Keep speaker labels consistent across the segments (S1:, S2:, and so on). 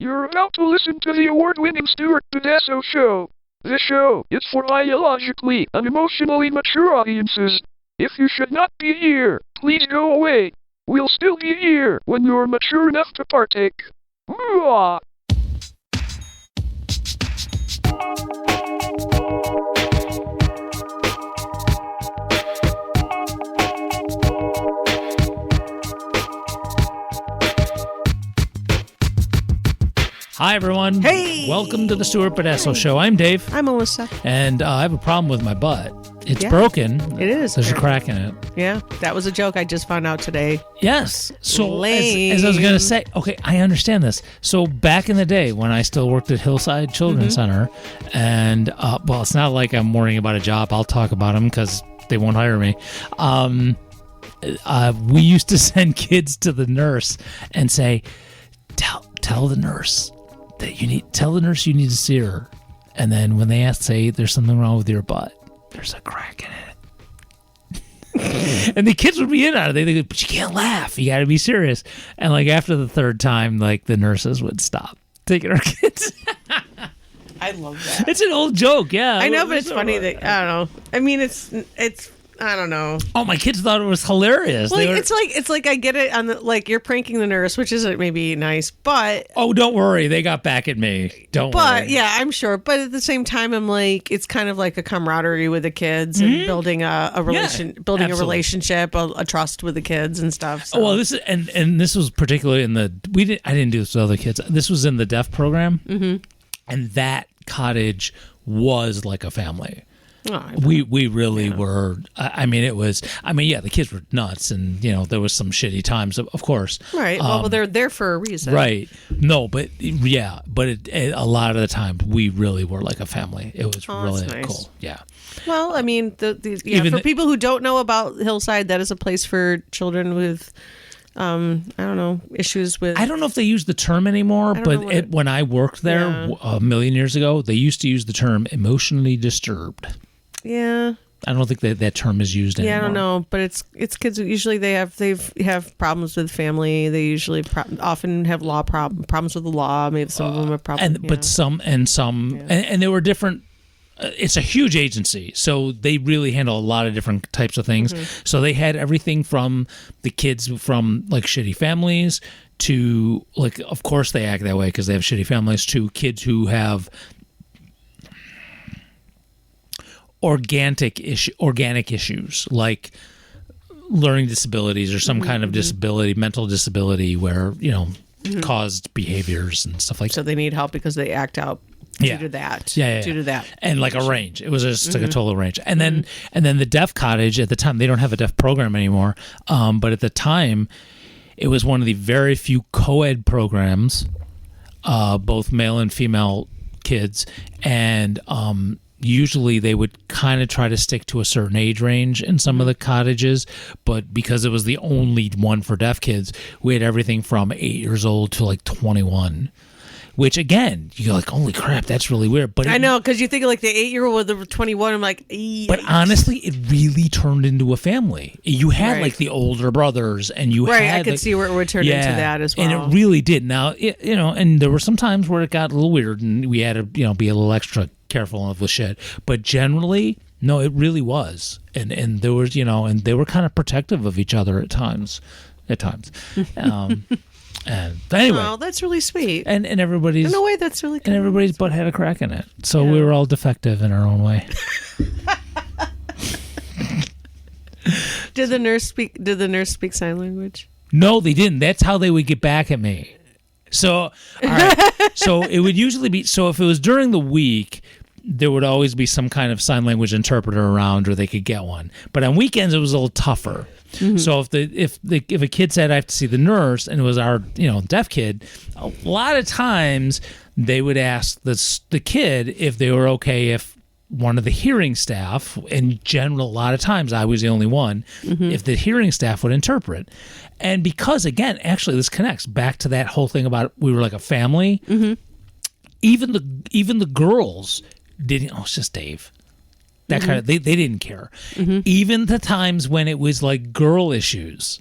S1: You're about to listen to the award-winning Stuart Pedasso Show. This show is for biologically and emotionally mature audiences. If you should not be here, please go away. We'll still be here when you're mature enough to partake. Mwah!
S2: Hi, everyone.
S3: Hey!
S2: Welcome to the Stuart Pedasso Show. I'm Dave.
S3: I'm Melissa.
S2: And I have a problem with my butt. It's
S3: Yeah.
S2: broken.
S3: It is.
S2: There's a crack in it.
S3: Yeah, that was a joke I just found out today.
S2: Yes. So,
S3: Lame.
S2: as I was going to say, okay, I understand this. So, back in the day when I still worked at Hillside Children's Center, and, well, it's not like I'm worrying about a job. I'll talk about them because they won't hire me. We used to send kids to the nurse and say, tell the nurse that tell the nurse you need to see her. And then when they say there's something wrong with your butt, there's a crack in it. And the kids would be in on it. They think, but you can't laugh. You got to be serious. And like after the third time, like the nurses would stop taking our kids.
S3: I love that.
S2: It's an old joke, yeah.
S3: I know, but it's funny that I don't know. I mean, it's I don't know.
S2: Oh, my kids thought it was hilarious.
S3: Well, it's like I get it on the like you're pranking the nurse, which isn't maybe nice, but
S2: oh, don't worry, they got back at me. Don't worry.
S3: But yeah, I'm sure. But at the same time, I'm like, it's kind of like a camaraderie with the kids and building a
S2: absolutely.
S3: relationship, a trust with the kids and stuff. So.
S2: Oh, well, this is and this was particularly in the I didn't do this with other kids. This was in the deaf program, and that cottage was like a family.
S3: Oh,
S2: We really were. I mean, it was. I mean, yeah, the kids were nuts, and there was some shitty times, of course.
S3: Right. Well, they're there for a reason.
S2: Right. No, but yeah, but a lot of the time we really were like a family. It was really
S3: nice.
S2: cool. Yeah.
S3: Well, I mean, people who don't know about Hillside, that is a place for children with, I don't know, issues with.
S2: I don't know if they use the term anymore, but when I worked there a million years ago, they used to use the term emotionally disturbed.
S3: Yeah.
S2: I don't think that term is used anymore.
S3: Yeah, I don't know, but it's kids. Usually they have problems with family. They usually often have problems with the law. Maybe some of them have problems.
S2: But some, and there were different. It's a huge agency, so they really handle a lot of different types of things. So they had everything from the kids from like shitty families to like, of course they act that way because they have shitty families, to kids who have organic issues like learning disabilities or some kind of disability, mental disability, where caused behaviors and stuff like that.
S3: So they need help because they act out due to that. Due to that.
S2: And like a range. It was just like a total range. And then the deaf cottage at the time, they don't have a deaf program anymore. But at the time, it was one of the very few co-ed programs, both male and female kids, and usually they would kind of try to stick to a certain age range in some of the cottages, but because it was the only one for deaf kids, we had everything from 8 years old to like 21. Which again, you're like, holy crap, that's really weird. But
S3: I know, because you think of like the 8-year-old with the 21. I'm like,
S2: but honestly, it really turned into a family. You had like the older brothers, and you had.
S3: I could see where it would turn into that as well.
S2: And it really did. Now, and there were some times where it got a little weird, and we had to, be a little extra careful with shit. But generally, no, it really was, and there was, and they were kind of protective of each other at times. And anyway,
S3: oh, that's really sweet.
S2: And everybody's
S3: in a way that's really cool.
S2: And everybody's butt had a crack in it, so we were all defective in our own way.
S3: Did the nurse speak sign language?
S2: No, they didn't. That's how they would get back at me. So, all right. So it would usually be, so if it was during the week, there would always be some kind of sign language interpreter around, or they could get one. But on weekends, it was a little tougher. So if a kid said, I have to see the nurse, and it was our deaf kid, a lot of times they would ask the kid if they were okay if one of the hearing staff, in general, a lot of times I was the only one, if the hearing staff would interpret. And because, again, actually this connects back to that whole thing about we were like a family, even the girls didn't, it's just Dave. That kind of, they didn't care. Even the times when it was like girl issues,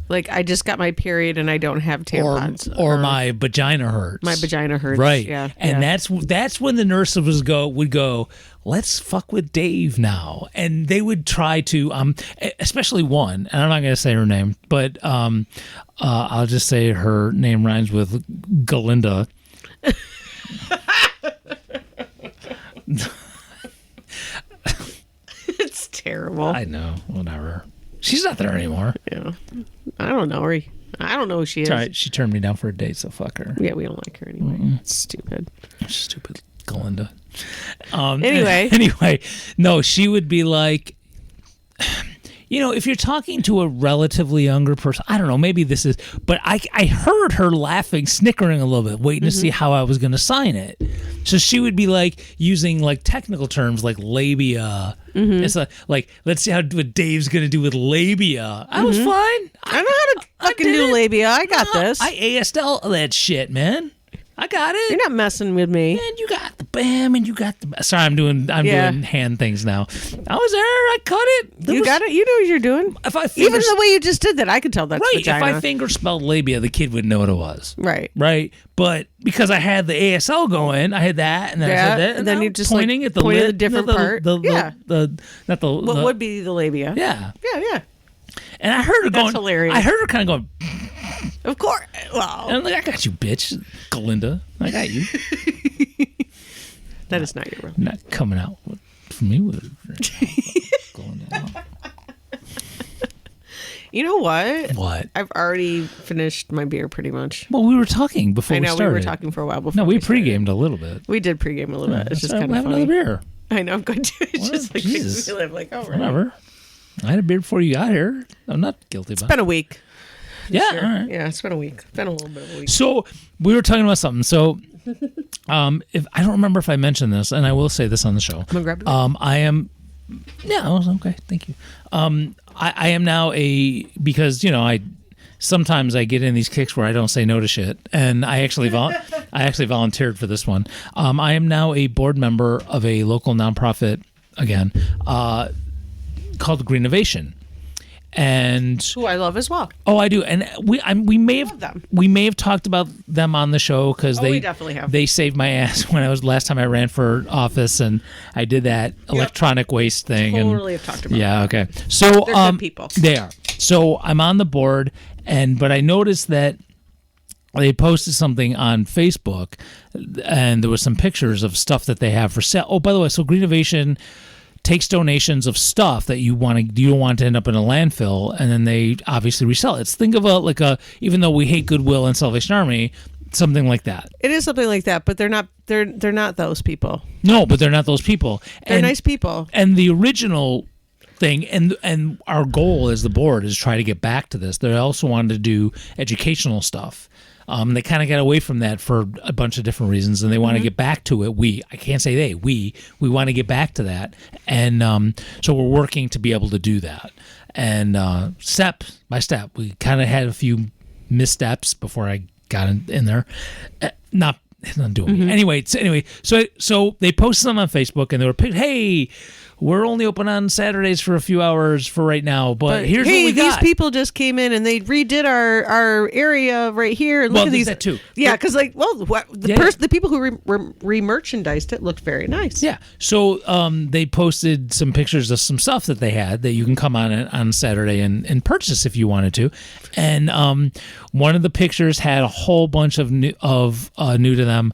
S3: Like I just got my period and I don't have tampons.
S2: Or my vagina hurts.
S3: My vagina hurts.
S2: Right.
S3: Yeah.
S2: And
S3: yeah.
S2: that's when the nurses would go, let's fuck with Dave now. And they would try to, especially one, and I'm not going to say her name, but I'll just say her name rhymes with Galinda.
S3: It's terrible.
S2: I know, whatever. She's not there anymore.
S3: Yeah. I don't know her. I don't know who she is.
S2: It's all right. She turned me down for a date, so fuck her.
S3: Yeah, we don't like her anyway. Stupid.
S2: Stupid Galinda.
S3: Anyway.
S2: No, she would be like, if you're talking to a relatively younger person, I don't know, maybe this is, but I heard her laughing, snickering a little bit, waiting to see how I was going to sign it. So she would be like using like technical terms like labia. It's like, let's see what Dave's going to do with labia. I was fine.
S3: I know how to fucking do labia. I got this.
S2: I ASL that shit, man. I got it.
S3: You're not messing with me.
S2: And you got the bam, and you got the. Sorry, I'm doing hand things now. I was there. I cut it.
S3: Got it. You know what you're doing.
S2: If I
S3: Even the way you just did that, I could tell that's
S2: right.
S3: vagina.
S2: If I finger spelled labia, the kid would know what it was.
S3: Right.
S2: Right. But because I had the ASL going, I had that, and then I said that,
S3: and then you just
S2: pointing at the
S3: pointed
S2: lid,
S3: the different part.
S2: Not the.
S3: What would be the labia?
S2: Yeah.
S3: Yeah.
S2: And I heard her going.
S3: Hilarious.
S2: I heard her kind of going.
S3: Of course. Well,
S2: And I'm like, I got you, bitch, Galinda. I got you.
S3: that is not your real.
S2: Not coming out for me with Galinda.
S3: You know what?
S2: What?
S3: I've already finished my beer pretty much.
S2: Well, we were talking before
S3: I know
S2: we started.
S3: we were talking for a while before.
S2: No, we
S3: started.
S2: pre-gamed a little bit.
S3: We did pregame a little bit. It's just
S2: So
S3: kind
S2: we'll
S3: of
S2: have
S3: funny.
S2: another beer.
S3: I know. I'm going to. It's
S2: Well,
S3: just like
S2: Jesus.
S3: makes me live like, oh, right.
S2: Whatever. I had a beer before you got here. I'm not guilty about it.
S3: Been a week.
S2: Yeah,
S3: Sure.
S2: all right.
S3: Yeah, it's been a week. It's been a little bit of a week.
S2: So we were talking about something. So if I don't remember if I mentioned this, and I will say this on the show.
S3: I'm gonna grab it.
S2: I am. Yeah, okay. Thank you. I am now because I sometimes I get in these kicks where I don't say no to shit, and I actually volunteered for this one. I am now a board member of a local nonprofit again called Greenovation. And
S3: Who I love as well.
S2: oh, I do, and we may have
S3: Love them.
S2: we may have talked about them on the show because
S3: we definitely have.
S2: They saved my ass when I was last time I ran for office, and I did that electronic waste thing.
S3: Totally
S2: and
S3: have talked about.
S2: yeah, okay. So
S3: They're good people.
S2: They are. So I'm on the board, but I noticed that they posted something on Facebook, and there was some pictures of stuff that they have for sale. Oh, by the way, so Greenovation takes donations of stuff that you don't want to end up in a landfill, and then they obviously resell it. Think of even though we hate Goodwill and Salvation Army, something like that.
S3: It is something like that, but they're not. They're not those people.
S2: No, but they're not those people.
S3: They're nice people.
S2: And the original thing, and our goal as the board is try to get back to this. They also wanted to do educational stuff. They kind of got away from that for a bunch of different reasons, and they want to get back to it. I can't say they, we want to get back to that. And so we're working to be able to do that. And step by step, we kind of had a few missteps before I got in there. Not doing it. Anyway, so they posted them on Facebook, and they were, hey, we're only open on Saturdays for a few hours for right now, but here's what we got.
S3: These people just came in and they redid our area right here. And look at these.
S2: That too.
S3: Yeah, because the people who re-merchandised it looked very nice.
S2: Yeah. So they posted some pictures of some stuff that they had that you can come on Saturday and purchase if you wanted to. And one of the pictures had a whole bunch of new to them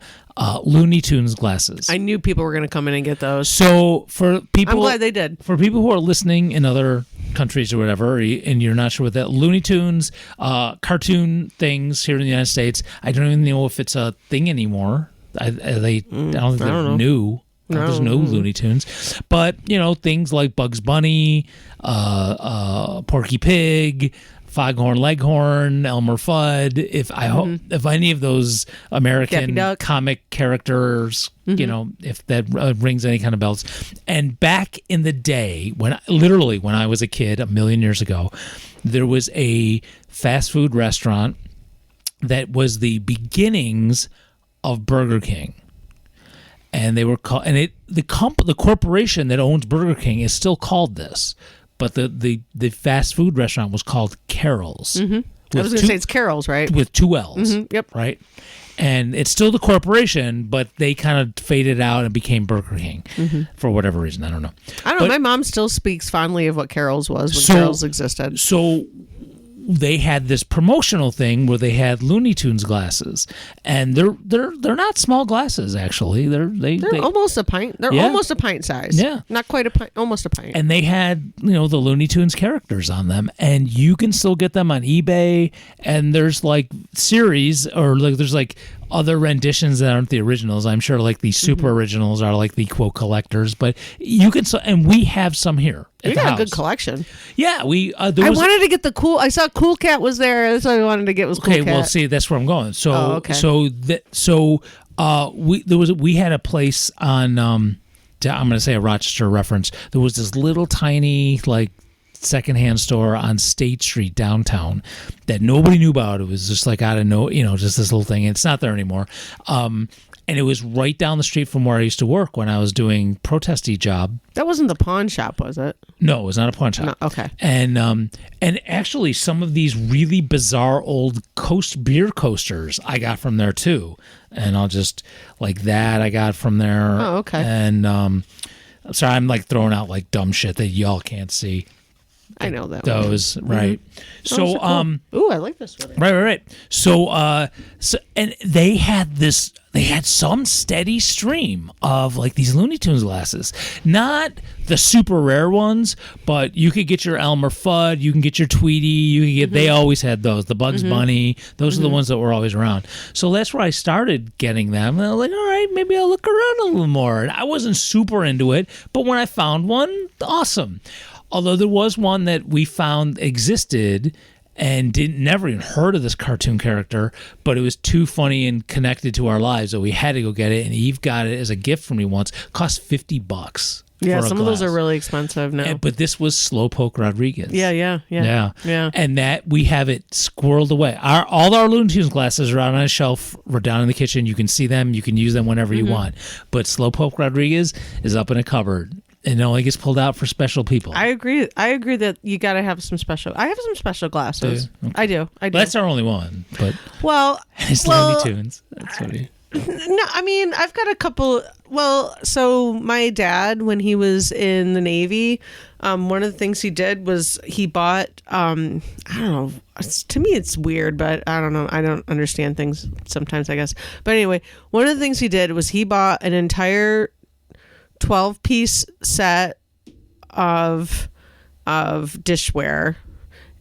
S2: Looney Tunes glasses.
S3: I knew people were going to come in and get those.
S2: So for people,
S3: I'm glad they did.
S2: For people who are listening in other countries or whatever, and you're not sure what that Looney Tunes, cartoon things here in the United States, I don't even know if it's a thing anymore. I don't think they're new. There's no Looney Tunes, but things like Bugs Bunny, Porky Pig, Foghorn Leghorn, Elmer Fudd. If any of those American comic characters, if that rings any kind of bells. And back in the day, when I was a kid, a million years ago, there was a fast food restaurant that was the beginnings of Burger King. And they were called, and the corporation that owns Burger King is still called this, but the fast food restaurant was called Carol's.
S3: I was going to say it's Carol's, right?
S2: With 2 L's.
S3: Yep.
S2: Right? And it's still the corporation, but they kind of faded out and became Burger King for whatever reason. I don't know.
S3: I don't know. My mom still speaks fondly of what Carol's was when Carol's existed.
S2: So they had this promotional thing where they had Looney Tunes glasses, and they're not small glasses actually. They're
S3: almost a pint. They're almost a pint size.
S2: Yeah.
S3: Not quite a pint. Almost a pint.
S2: And they had, the Looney Tunes characters on them, and you can still get them on eBay. And there's like series, or like there's like other renditions that aren't the originals. I'm sure like the super originals are like the quote collectors, but you can. And we have some here.
S3: You got a good collection.
S2: Yeah,
S3: I wanted to get the cool. I saw Cool Cat was there. That's what I wanted to get was Cool Cat.
S2: Okay, well, see, that's where I'm going. So,
S3: okay.
S2: We had a place on. I'm going to say a Rochester reference. There was this little tiny like secondhand store on State Street downtown that nobody knew about. It was just like out of just this little thing. It's not there anymore. And it was right down the street from where I used to work when I was doing protesty job.
S3: That wasn't the pawn shop, was it?
S2: No, it was not a pawn shop.
S3: No, okay.
S2: And actually, some of these really bizarre old beer coasters I got from there too. And I'll just like that I got from there.
S3: Oh, okay.
S2: And I'm sorry, I'm like throwing out like dumb shit that y'all can't see.
S3: I know that.
S2: Those
S3: one.
S2: right. So
S3: cool. Ooh, I like this one.
S2: Right. So and they had some steady stream of like these Looney Tunes glasses, not the super rare ones, but you could get your Elmer Fudd, you can get your Tweety, you can get. They always had those. The Bugs Bunny, those are the ones that were always around. So that's where I started getting them, and I was like, all right, maybe I'll look around a little more. And I wasn't super into it, but when I found one, awesome. Although there was one that we found existed and never even heard of this cartoon character, but it was too funny and connected to our lives that we had to go get it. And Eve got it as a gift for me once. Cost $50.
S3: Yeah, some of those are really expensive now.
S2: But this was Slowpoke Rodriguez.
S3: Yeah.
S2: And that we have it squirreled away. All our Looney Tunes glasses are out on a shelf. We're down in the kitchen. You can see them. You can use them whenever you want. But Slowpoke Rodriguez is up in a cupboard. And it only gets pulled out for special people.
S3: I agree that you got to have some special. I have some special glasses.
S2: Okay.
S3: I do.
S2: Well, that's our only one. But it's
S3: Looney
S2: Tunes. That's what he.
S3: No, I mean I've got a couple. Well, so my dad, when he was in the Navy, one of the things he did was he bought. I don't know. To me, it's weird, but I don't know. I don't understand things sometimes, I guess. But anyway, one of the things he did was he bought an entire 12-piece set of dishware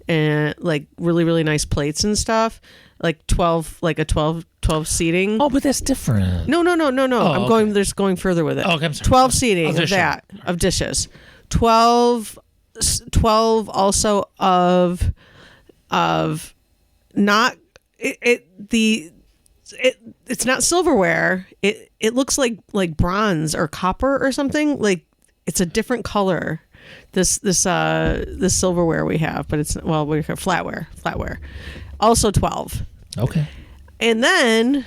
S3: and like really, really nice plates and stuff. Like 12 seating.
S2: Oh, but that's different.
S3: No. I'm
S2: okay.
S3: going further with it.
S2: Oh, okay, I'm sorry.
S3: 12 seating of dishes. 12 also of not it's not silverware. It looks like bronze or copper or something. Like it's a different color. This silverware we have, but it's we have flatware. Also 12.
S2: Okay.
S3: And then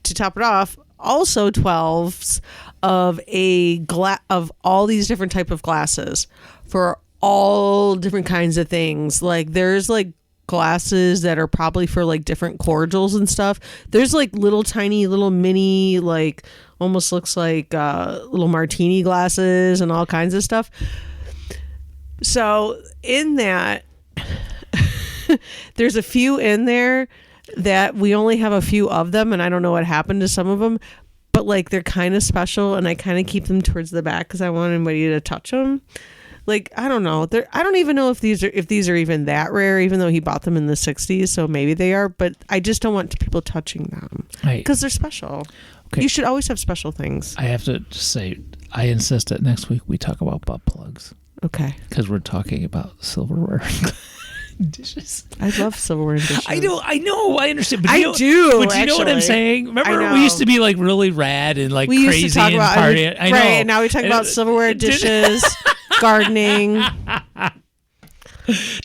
S3: to top it off, also 12s of of all these different type of glasses for all different kinds of things. Like there's like glasses that are probably for like different cordials and stuff. There's like little tiny little mini like almost looks like little martini glasses and all kinds of stuff. So in that there's a few in there that we only have a few of them, and I don't know what happened to some of them, but like they're kind of special, and I kind of keep them towards the back because I want anybody to touch them. Like I don't know, I don't even know if these are even that rare, even though he bought them in the 60s, so maybe they are. But I just don't want people touching them because they're special. Okay. You should always have special things.
S2: I have to just say, I insist that next week we talk about butt plugs.
S3: Okay.
S2: Because we're talking about silverware. Dishes.
S3: I love silverware and dishes.
S2: I know, I understand. But
S3: But do you know
S2: what I'm saying? Remember, we used to be like really rad and like
S3: we
S2: crazy
S3: used to talk
S2: and
S3: about,
S2: party. I know.
S3: Right, and now we talk about silverware, dishes, gardening.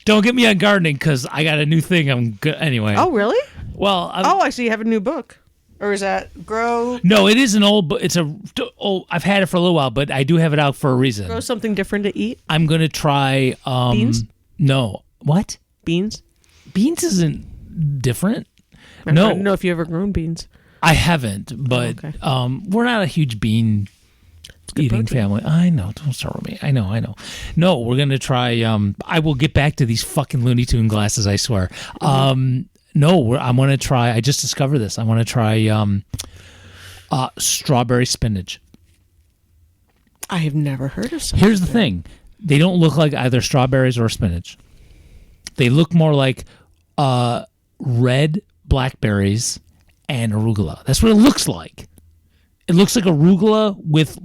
S2: Don't get me on gardening because I got a new thing. Anyway.
S3: Oh, really?
S2: Well,
S3: I see you have a new book. Or is that Grow
S2: No, it is an old, but it's I've had it for a little while, but I do have it out for a reason.
S3: something different to eat?
S2: I'm gonna try
S3: Beans?
S2: No, what?
S3: Beans?
S2: Beans isn't different.
S3: I
S2: No,
S3: don't know if you ever grown beans.
S2: I haven't, but
S3: okay.
S2: we're not a huge bean eating family. I know. Don't start with me. I know. No, we're gonna try. I will get back to these fucking Looney Tune glasses. I swear. No, I'm gonna try. I just discovered this. I want to try strawberry spinach.
S3: I have never heard of something.
S2: Here's the thing: they don't look like either strawberries or spinach. They look more like red blackberries and arugula. That's what it looks like. It looks like arugula with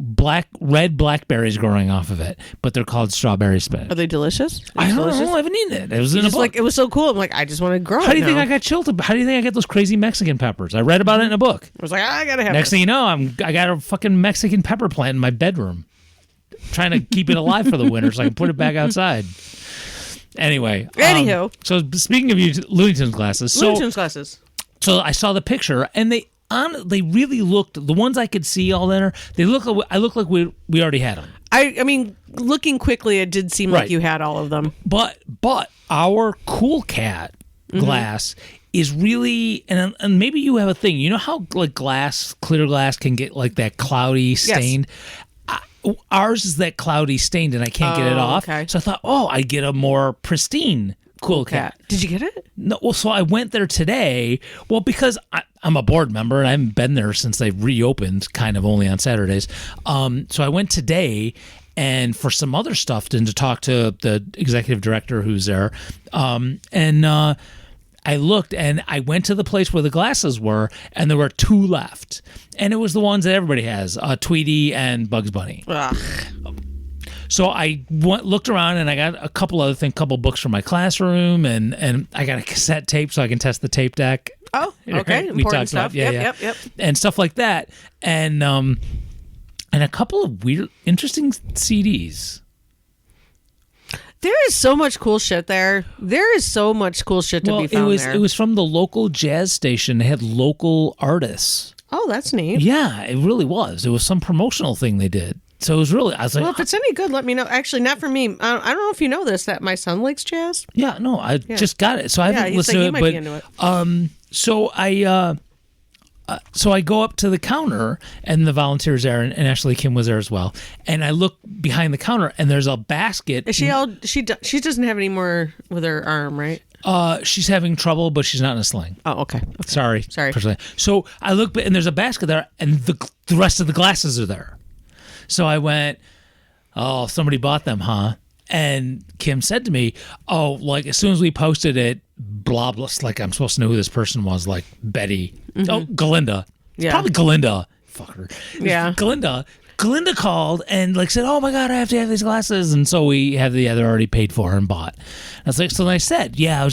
S2: red blackberries growing off of it, but they're called strawberry spinach.
S3: Are they delicious?
S2: I don't know. I haven't eaten it. It was in a book.
S3: Like, it was so cool. I'm like, I just want to grow
S2: How do
S3: it
S2: you think
S3: now.
S2: I got chilled? How do you think I get those crazy Mexican peppers? I read about it in a book.
S3: I was like, I gotta have
S2: Next
S3: it.
S2: thing you know, I got a fucking Mexican pepper plant in my bedroom, trying to keep it alive for the winter so I can put it back outside. Anyway.
S3: Anywho.
S2: So speaking of Looney Tunes glasses.
S3: Looney Tunes glasses.
S2: So I saw the picture, and they really looked, the ones I could see all there, I look like we already had them.
S3: I mean, looking quickly, it did seem
S2: Right.
S3: like you had all of them.
S2: But our Cool Cat glass is really, and maybe you have a thing. You know how like clear glass can get like that cloudy stained? Ours is that cloudy stained, and I can't get it off.
S3: Okay.
S2: So I thought, I'd get a more pristine Cool Cat.
S3: Did you get it?
S2: No, well, so I went there today. Well, because I'm a board member and I haven't been there since they reopened, kind of only on Saturdays. So I went today, and for some other stuff, and to talk to the executive director who's there. I looked, and I went to the place where the glasses were, and there were 2 left, and it was the ones that everybody has: Tweety and Bugs Bunny.
S3: Ugh.
S2: So I looked around, and I got a couple books from my classroom, and I got a cassette tape so I can test the tape deck.
S3: Oh, okay.
S2: We
S3: Important
S2: talked
S3: stuff.
S2: about,
S3: Yep.
S2: and stuff like that, and a couple of weird, interesting CDs.
S3: There is so much cool shit there. There is so much cool shit to be found there.
S2: It was from the local jazz station. They had local artists.
S3: Oh, that's neat.
S2: Yeah, it really was. It was some promotional thing they did. So it was really, I was like,
S3: Well, if it's any good, let me know. Actually, not for me. I don't know if you know this, that my son likes jazz.
S2: yeah, no, I just got it. So I haven't
S3: he's
S2: listened
S3: like,
S2: to
S3: he
S2: it,
S3: might
S2: but
S3: be into it.
S2: So I go up to the counter, and the volunteers there, and Ashley Kim was there as well. And I look behind the counter, and there's a basket.
S3: Is she all? She doesn't have any more with her arm, right?
S2: She's having trouble, but she's not in a sling.
S3: Oh, okay.
S2: Sorry.
S3: Sorry.
S2: So I look, and there's a basket there, and the rest of the glasses are there. So I went, oh, somebody bought them, huh? And Kim said to me, oh, like as soon as we posted it, blah, blah, like I'm supposed to know who this person was, like Betty. Oh, Galinda.
S3: Yeah.
S2: Probably Galinda. Fuck her.
S3: Yeah.
S2: Galinda called and like said, oh my God, I have to have these glasses. And so we have the other already paid for and bought. I was like, so then I said, yeah,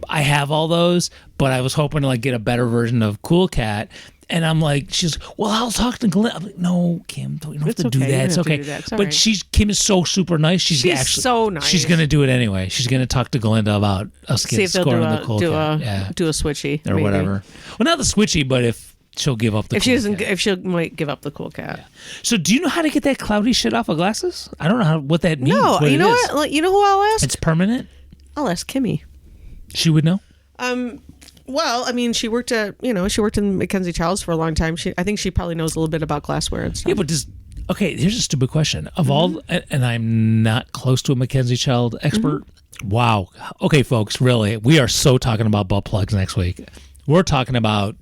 S2: I have all those, but I was hoping to like get a better version of Cool Cat. And I'm like, she's, well, I'll talk to Glenn. I'm like, no, Kim, you don't have to do
S3: okay. You
S2: that.
S3: don't
S2: It's
S3: have to
S2: okay.
S3: do that. It's all
S2: But
S3: right.
S2: Kim is so super nice. She's
S3: so nice.
S2: She's going to do it anyway. She's going to talk to Glinda about us
S3: See if they'll
S2: scoring
S3: do
S2: the Cool Cat.
S3: do a switchy
S2: Or
S3: maybe.
S2: whatever. Well, not the switchy, but if she'll give up the
S3: If
S2: Cool
S3: she doesn't,
S2: Cat.
S3: if she might give up the Cool Cat.
S2: So do you know how to get that cloudy shit off of glasses? I don't know what that means.
S3: No,
S2: what
S3: you
S2: it
S3: know
S2: is.
S3: what? Like, you know who I'll ask?
S2: It's permanent?
S3: I'll ask Kimmy.
S2: She would know?
S3: Well, I mean, she worked in Mackenzie Childs for a long time. I think she probably knows a little bit about glassware and stuff.
S2: Yeah, but okay, here's a stupid question. Of all, and I'm not close to a Mackenzie Child expert. Wow. Okay, folks, really, we are so talking about butt plugs next week. We're talking about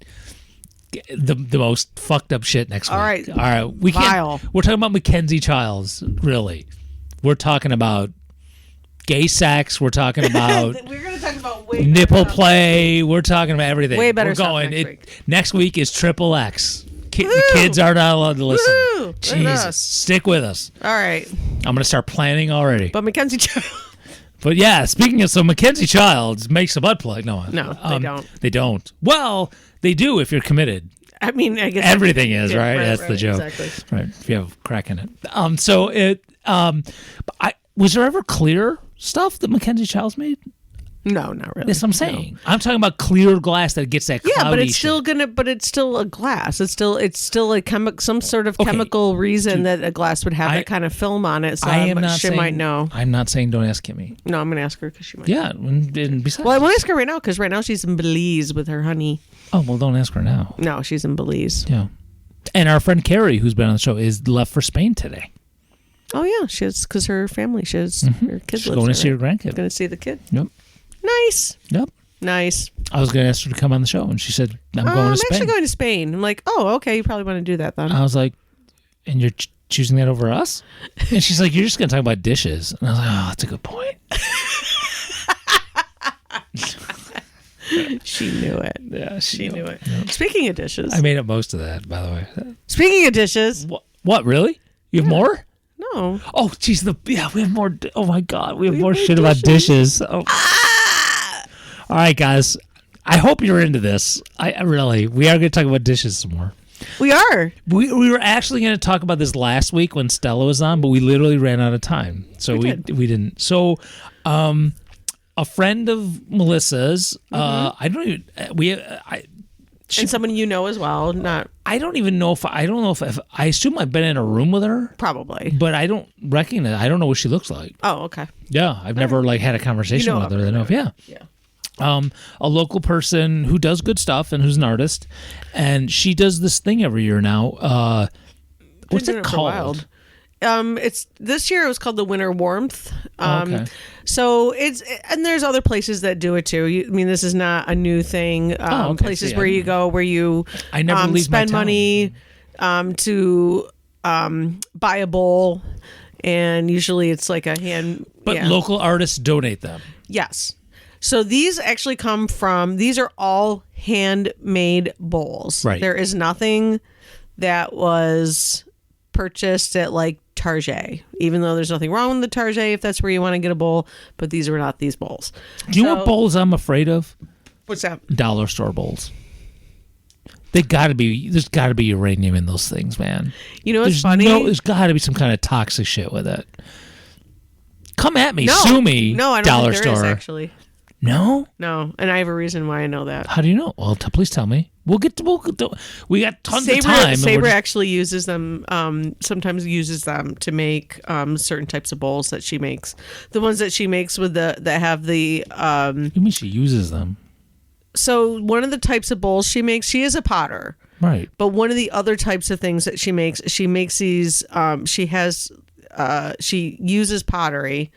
S2: the most fucked up shit next week.
S3: All right.
S2: All right. We
S3: Vile.
S2: can't. We're talking about Mackenzie Childs, really. We're talking about gay sex. We're talking about
S3: We're going to talk about way
S2: nipple
S3: better stuff.
S2: play. We're talking about everything.
S3: Way better
S2: We're
S3: stuff
S2: going.
S3: next week.
S2: Next week is Triple X.
S3: Woo!
S2: Kids are not allowed to listen.
S3: Woo! Look at
S2: Jesus,
S3: us.
S2: stick with us.
S3: All right.
S2: I'm gonna start planning already.
S3: But Mackenzie Childs.
S2: But yeah, speaking of, so Mackenzie Childs makes a butt plug. No,
S3: they don't.
S2: They don't. Well, they do if you're committed.
S3: I mean, I guess
S2: Everything is,
S3: Yeah,
S2: right? That's the joke.
S3: Exactly.
S2: Right. If you have crack in it. Was there ever clear stuff that Mackenzie Childs made?
S3: No, not really.
S2: That's what I'm saying. I'm talking about clear glass that gets that cloudy
S3: Yeah, but it's
S2: shit.
S3: still but it's still a glass. It's still a some sort of chemical reason that a glass would have that kind of film on it. So
S2: I am not
S3: she
S2: saying,
S3: might know.
S2: I'm not saying don't ask Kimmy.
S3: No, I'm going to ask her because she might.
S2: Yeah, and besides.
S3: Well, I won't ask her right now because right now she's in Belize with her honey.
S2: Oh, well, don't ask her now.
S3: No, she's in Belize.
S2: Yeah. And our friend Carrie, who's been on the show, is left for Spain today.
S3: Oh yeah, she's because her family, her kid
S2: She's
S3: lives
S2: going to
S3: there,
S2: see her
S3: right?
S2: grandkid.
S3: Going to see the kid.
S2: Yep.
S3: Nice.
S2: Yep.
S3: Nice.
S2: I was going to ask her to come on the show, and she said, I'm going to Spain.
S3: I'm actually going to Spain. I'm like, oh, okay, you probably want to do that then.
S2: I was like, and you're choosing that over us? And she's like, you're just going to talk about dishes. And I was like, oh, that's a good point.
S3: She knew it.
S2: Yeah,
S3: She knew it. Yep. Speaking of dishes.
S2: I made up most of that, by the way.
S3: Speaking of dishes.
S2: What really? You have more?
S3: No.
S2: Oh, geez. We have more. Oh, my God. We have more shit about dishes. Oh. All right, guys. I hope you're into this. I really. We are going to talk about dishes some more.
S3: We are.
S2: We were actually going to talk about this last week when Stella was on, but we literally ran out of time. So we didn't. So, a friend of Melissa's, I don't even,
S3: and someone you know as well, not.
S2: I don't even know if, I don't know if, I assume I've been in a room with her.
S3: Probably.
S2: But I don't recognize, I don't know what she looks like.
S3: Oh, okay.
S2: Yeah, I've never like had a conversation with her. Yeah. A local person who does good stuff and who's an artist, and she does this thing every year now. What's it called?
S3: It's this year. It was called the Winter Warmth.
S2: Okay.
S3: So and there's other places that do it too. I mean, this is not a new thing. Places where you go where you
S2: I never leave
S3: spend
S2: my town.
S3: money to buy a bowl, and usually it's like a hand.
S2: But local artists donate them.
S3: Yes. So these actually come from, these are all handmade bowls.
S2: Right.
S3: There is nothing that was purchased at like Target, even though there's nothing wrong with the Target if that's where you want to get a bowl, but these are not these bowls.
S2: Do you know what bowls I'm afraid of?
S3: What's that?
S2: Dollar store bowls. There's got to be uranium in those things, man.
S3: You know what's funny?
S2: There's got to be some kind of toxic shit with it. Come at me, sue me.
S3: No, I don't
S2: dollar
S3: think there is,
S2: store.
S3: actually.
S2: No?
S3: No, and I have a reason why I know that.
S2: How do you know? Well, please tell me. We got tons of time.
S3: Sabre actually uses them, sometimes uses them to make certain types of bowls that she makes. The ones that she makes with that have the...
S2: You mean she uses them?
S3: So one of the types of bowls she makes, she is a potter.
S2: Right.
S3: But one of the other types of things that she makes these, she uses pottery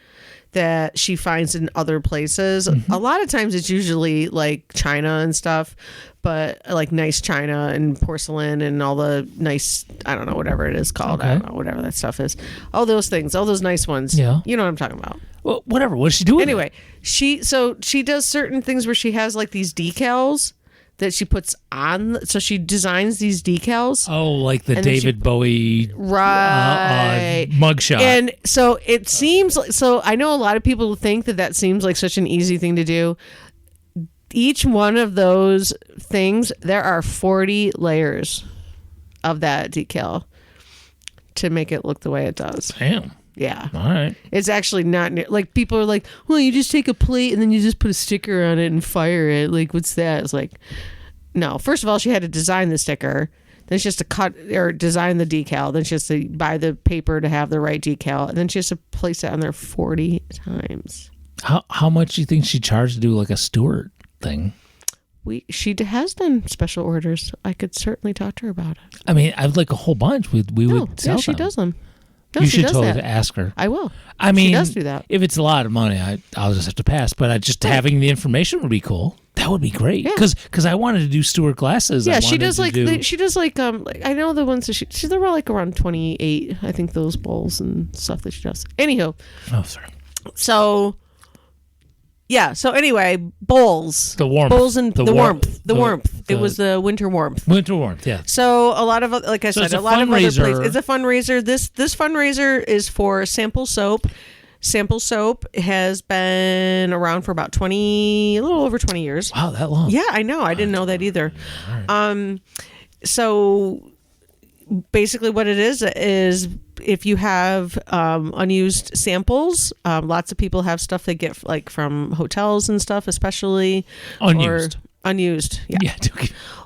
S3: that she finds in other places.
S2: Mm-hmm.
S3: A lot of times it's usually like china and stuff, but like nice china and porcelain and all the nice, I don't know, whatever it is called.
S2: Okay.
S3: I don't know, whatever that stuff is. All those things, all those nice ones.
S2: Yeah.
S3: You know what I'm talking about.
S2: Well, whatever. What does she do with
S3: Anyway,
S2: it?
S3: she does certain things where she has like these decals that she puts on. So she designs these decals.
S2: Oh, like the
S3: And then
S2: David Bowie
S3: Right.
S2: mugshot.
S3: And so it seems like, so I know a lot of people think that seems like such an easy thing to do. Each one of those things, there are 40 layers of that decal to make it look the way it does.
S2: Damn.
S3: Yeah.
S2: All right.
S3: It's actually not like people are like, well, you just take a plate and then you just put a sticker on it and fire it. Like, what's that? It's like, no. First of all, she had to design the sticker. Then she has to cut or design the decal. Then she has to buy the paper to have the right decal. And then she has to place it on there 40 times.
S2: How much do you think she charged to do like a Stewart thing?
S3: She has done special orders. I could certainly talk to her about it.
S2: I mean, I'd like a whole bunch. We would sell
S3: she
S2: them.
S3: does them. No,
S2: You
S3: she
S2: should
S3: does
S2: totally
S3: that.
S2: ask her.
S3: I will.
S2: I mean,
S3: she does do that.
S2: If it's a lot of money, I'll just have to pass. But having the information would be cool. That would be great.
S3: Yeah.
S2: Because I wanted to do Stewart glasses.
S3: Yeah,
S2: I
S3: she
S2: wanted
S3: does
S2: to
S3: like
S2: do-
S3: she does like I know the ones that they're like around 28. I think those bowls and stuff that she does. Anywho,
S2: Oh, sorry.
S3: so yeah. So anyway, bowls.
S2: The warmth.
S3: Bowls and the warmth. The warmth.
S2: the-
S3: It was the winter warmth.
S2: Winter warmth. Yeah.
S3: So a lot of, like I
S2: So
S3: said,
S2: it's a
S3: a lot of other
S2: fundraiser.
S3: places. It's a fundraiser. This fundraiser is for Sample Soap. Sample Soap has been around for about a little over 20 years.
S2: Wow, that long.
S3: Yeah, I know. I didn't know that either. So basically what it is if you have unused samples, lots of people have stuff they get like from hotels and stuff, especially
S2: Unused.
S3: Unused. Yeah.
S2: Yeah.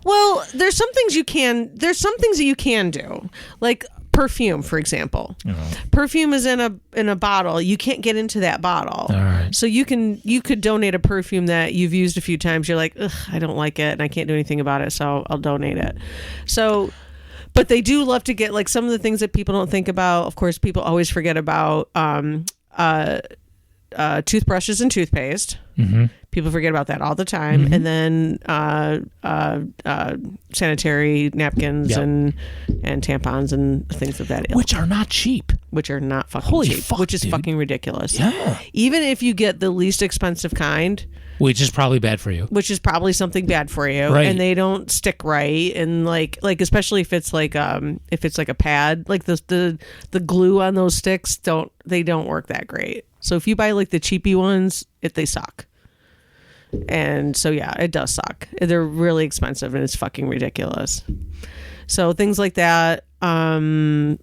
S3: Well, there's some things that you can do, like perfume, for example. Perfume is in a bottle. You can't get into that bottle.
S2: All right.
S3: So you could donate a perfume that you've used a few times. You're like, ugh, I don't like it and I can't do anything about it, so I'll donate it. So, but they do love to get like some of the things that people don't think about. Of course, people always forget about toothbrushes and toothpaste.
S2: Mm-hmm.
S3: People forget about that all the time.
S2: Mm-hmm.
S3: And then sanitary napkins
S2: Yep.
S3: and tampons and things of that ilk,
S2: Which are not cheap.
S3: which are not fucking
S2: Holy
S3: cheap,
S2: fuck,
S3: which is
S2: dude.
S3: fucking ridiculous.
S2: Yeah.
S3: Even if you get the least expensive kind,
S2: Which is probably bad for you.
S3: which is probably something bad for you,
S2: Right.
S3: and they don't stick right, and like especially if it's like a pad, like the glue on those sticks don't work that great. So if you buy like the cheapy ones, they suck. And so yeah, it does suck. They're really expensive and it's fucking ridiculous. So things like that. Yeah.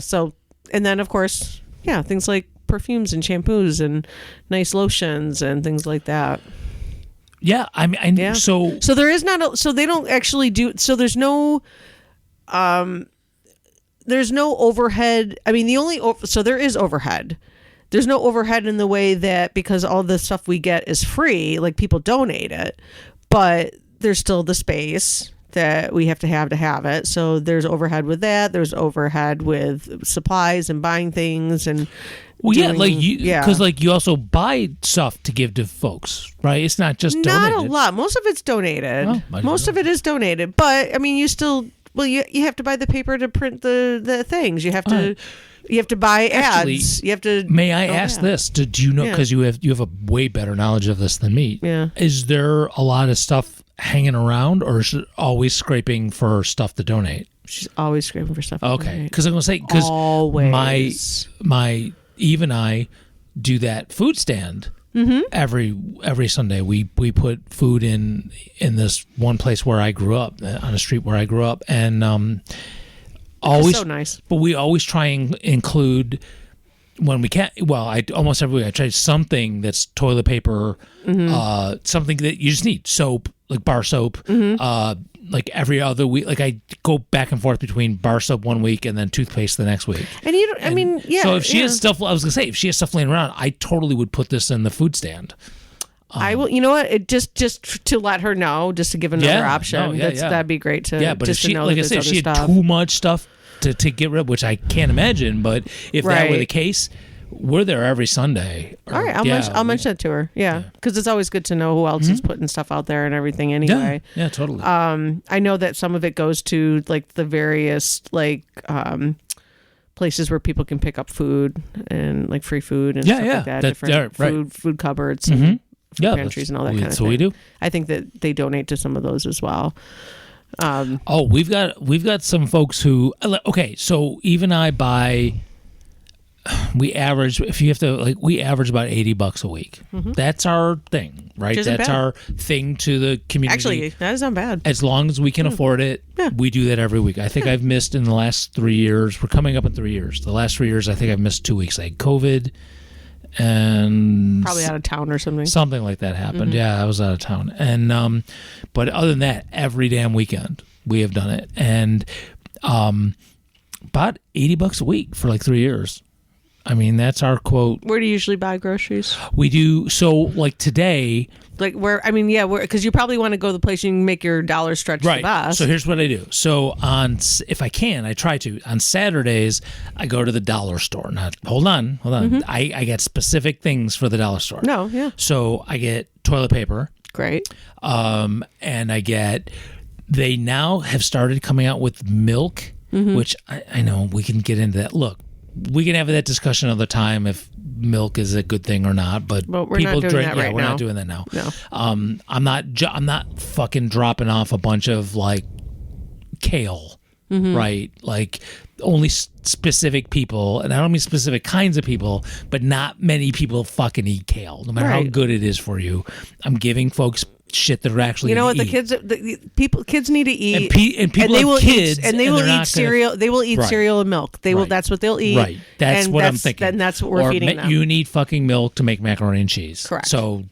S3: So, and then of course, yeah, things like perfumes and shampoos and nice lotions and things like that.
S2: Yeah. I mean,
S3: Yeah.
S2: so
S3: there is not. So they don't actually do. So there's no overhead. I mean, so there is overhead. There's no overhead in the way that, because all the stuff we get is free, like people donate it, but there's still the space that we have to have it. So there's overhead with that. There's overhead with supplies and buying things and.
S2: well, yeah,
S3: doing-
S2: like you,
S3: yeah.
S2: because like you also buy stuff to give to folks, right? It's not just
S3: Not
S2: donated.
S3: a lot. Most of it's donated.
S2: Oh, I didn't
S3: Most
S2: know.
S3: of it is donated, but I mean, you still. Well, you have to buy the paper to print the things. You have to.
S2: Alright.
S3: You have to buy
S2: Actually,
S3: ads. You have to.
S2: May I
S3: Oh,
S2: ask
S3: yeah.
S2: this? Do you know,
S3: Yeah.
S2: because you have a way better knowledge of this than me?
S3: Yeah.
S2: Is there a lot of stuff hanging around, or is it always scraping for stuff to donate?
S3: She's always screaming for stuff. to
S2: Okay,
S3: donate.
S2: because I'm gonna say because
S3: Always.
S2: my Eve and I do that food stand every Sunday. We put food in this one place where I grew up, on a street where I grew up, and always
S3: so nice.
S2: But we always try and include, when we can. Well, almost every week I try something that's toilet paper, something that you just need, soap, like bar soap. Like every other week, like I go back and forth between bar soap one week and then toothpaste the next week.
S3: And you don't. I mean, yeah.
S2: So if she
S3: yeah.
S2: has stuff, I was gonna say, if she has stuff laying around, I totally would put this in the food stand.
S3: I will. You know what? It just to let her know, just to give another
S2: Yeah,
S3: option.
S2: no, yeah, yeah.
S3: That'd be great to.
S2: Yeah, but if
S3: just
S2: she,
S3: to know
S2: like I
S3: that
S2: said, if
S3: there's
S2: she
S3: other
S2: had
S3: stuff.
S2: too much stuff to get rid of, which I can't imagine, but if that were
S3: Right.
S2: the case, we're there every Sunday.
S3: All right, I'll mention it to her. Yeah, because it's always good to know who else is putting stuff out there and everything. Anyway,
S2: Yeah, totally.
S3: I know that some of it goes to like the various like places where people can pick up food and like free food and
S2: Yeah,
S3: stuff
S2: yeah.
S3: like that.
S2: That's-
S3: Different
S2: right.
S3: food cupboards, and
S2: yeah,
S3: pantries and all that kind of
S2: that's
S3: thing.
S2: what we do.
S3: I think that they donate to some of those as well.
S2: Oh, we've got some folks who, okay, so Eve and I buy, we average, if you have to, like, we average about $80 a week. That's our thing, right?
S3: isn't
S2: That's
S3: bad.
S2: our thing to the community.
S3: Actually, that is not bad.
S2: As long as we can afford it,
S3: Yeah.
S2: we do that every week. I think I've missed in the last 3 years, we're coming up in 3 years. The last 3 years, I think I've missed 2 weeks. I had COVID and
S3: Probably out of town or something.
S2: something like that happened. Yeah, I was out of town. And but other than that, every damn weekend we have done it. And about $80 a week for like 3 years. I mean, that's our quote.
S3: Where do you usually buy groceries?
S2: We do, so like today,
S3: Like where? I mean, yeah, because you probably want to go to the place you can make your dollar stretch the
S2: right.
S3: best.
S2: So here's what I do. So if I can, I try to. On Saturdays, I go to the dollar store. Now, hold on. I get specific things for the dollar store.
S3: No, yeah,
S2: So I get toilet paper.
S3: great.
S2: And I get, they now have started coming out with milk, which I know we can get into that. Look, we can have that discussion another time if milk is a good thing or not, but
S3: Well, we're
S2: people
S3: not doing
S2: drink.
S3: that
S2: Yeah,
S3: right
S2: we're
S3: now.
S2: not doing that now.
S3: No.
S2: I'm not fucking dropping off a bunch of like kale, right? Like only specific people, and I don't mean specific kinds of people, but not many people fucking eat kale, no matter how
S3: Right.
S2: good it is for you. I'm giving folks shit that are actually
S3: You know what?
S2: gonna
S3: The kids need to eat,
S2: and people
S3: they
S2: have
S3: will
S2: kids,
S3: eat, and they
S2: and
S3: will
S2: they're
S3: eat
S2: not gonna-
S3: cereal. They will eat
S2: Right.
S3: cereal and milk. They will.
S2: Right.
S3: That's what they'll eat.
S2: Right. That's
S3: and
S2: what I'm thinking.
S3: And that's what we're feeding them.
S2: You need fucking milk to make macaroni and cheese.
S3: Correct.
S2: So,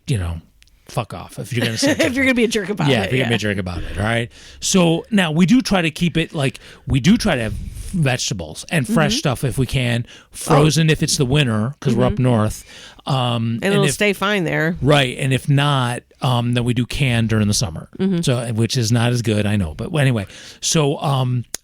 S2: fuck off if you're going to say
S3: if you're gonna be a jerk about
S2: yeah,
S3: it,
S2: if you're going to be a jerk about it. All right. So now we do try to keep it we do try to have vegetables and fresh stuff if we can, frozen if it's the winter because we're up north.
S3: and it'll stay fine there.
S2: Right, and if not, then we do canned during the summer. So, which is not as good, I know. But anyway, so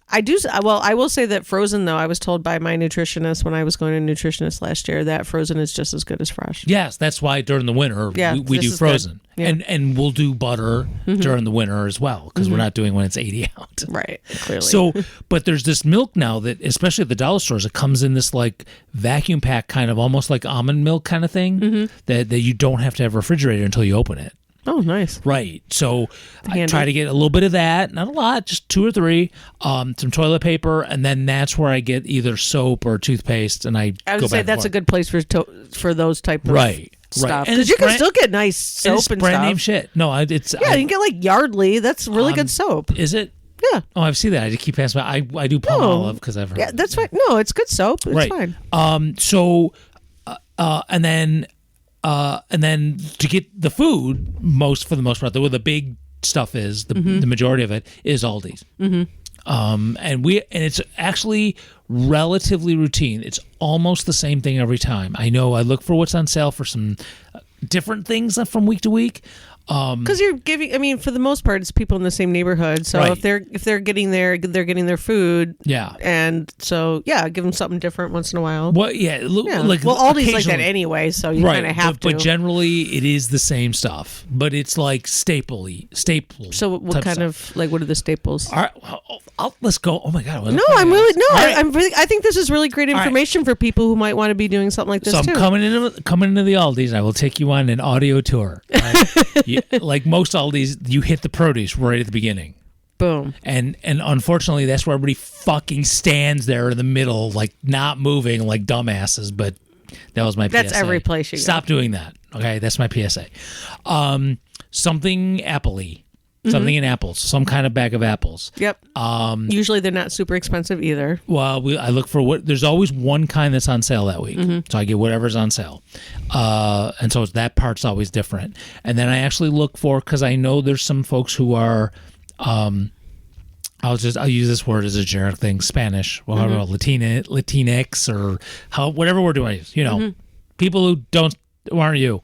S3: I do. Well, I will say that frozen, though, I was told by my nutritionist when I was going to a nutritionist last year that frozen is just as good as fresh.
S2: yes, that's why during the winter
S3: Yeah,
S2: we
S3: this
S2: do
S3: is
S2: frozen,
S3: good. Yeah.
S2: and we'll do butter during the winter as well because we're not doing when it's 80 out.
S3: Right, clearly.
S2: So, but there's this milk now that, especially at the dollar stores, it comes in this vacuum pack kind of almost like almond milk kind of thing that you don't have to have refrigerator until you open it.
S3: Oh, nice.
S2: Right. So I
S3: Handy.
S2: try to get a little bit of that, not a lot, just 2 or 3, some toilet paper, and then that's where I get either soap or toothpaste, and I
S3: I
S2: go
S3: would say
S2: back and
S3: that's a
S2: forth.
S3: good place for those type of
S2: Right.
S3: stuff.
S2: Right. And
S3: Because
S2: it's
S3: you can
S2: brand-
S3: still get nice
S2: and
S3: soap
S2: it's
S3: and
S2: brand
S3: stuff.
S2: name shit. No, it's
S3: Yeah, you can get like Yardley. That's really good soap.
S2: Is it?
S3: Yeah.
S2: Oh, I've seen that. I just keep passing by. I do palm
S3: No.
S2: olive because I've heard.
S3: Yeah, that's fine. No, it's good soap. It's
S2: right.
S3: fine.
S2: So, and then to get the food, for the most part, the big stuff is the majority of it is Aldi's. And it's actually relatively routine. It's almost the same thing every time. I know I look for what's on sale for some different things from week to week.
S3: Because you're giving, I mean, for the most part, it's people in the same neighborhood. So
S2: Right.
S3: if they're getting they're getting their food.
S2: Yeah.
S3: And so give them something different once in a while.
S2: Well, yeah.
S3: Yeah.
S2: Like
S3: well, Aldi's like that
S2: occasionally-
S3: anyway, so you kind of have
S2: but
S3: to.
S2: generally it is the same stuff, but it's like staple.
S3: So what
S2: type
S3: kind
S2: stuff.
S3: of what are the staples?
S2: All right, let's go. Oh my god!
S3: No, I'm really no.
S2: All right.
S3: I'm really. I think this is really great
S2: right.
S3: information for people who might want to be doing something like this
S2: So I'm
S3: too.
S2: coming into the Aldi's. I will take you on an audio tour. Right? Like most Aldi's, you hit the produce right at the beginning.
S3: Boom.
S2: And unfortunately, that's where everybody fucking stands there in the middle, like not moving, like dumbasses. But that was my PSA.
S3: That's every place you go.
S2: Stop doing that. Okay, that's my PSA. Something apple-y. Something in apples. Some kind of bag of apples.
S3: Yep. Usually they're not super expensive either.
S2: Well, I look for there's always one kind that's on sale that week. So I get whatever's on sale. And so that part's always different. And then I actually look for, because I know there's some folks who are, I'll use this word as a generic thing, Spanish, whatever, Latinx, or whatever word do I use, people who aren't you.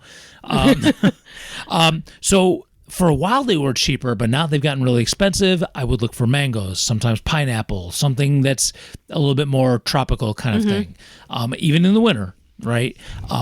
S2: So for a while they were cheaper, but now they've gotten really expensive. I would look for mangoes, sometimes pineapple, something that's a little bit more tropical kind of thing. Even in the winter, right?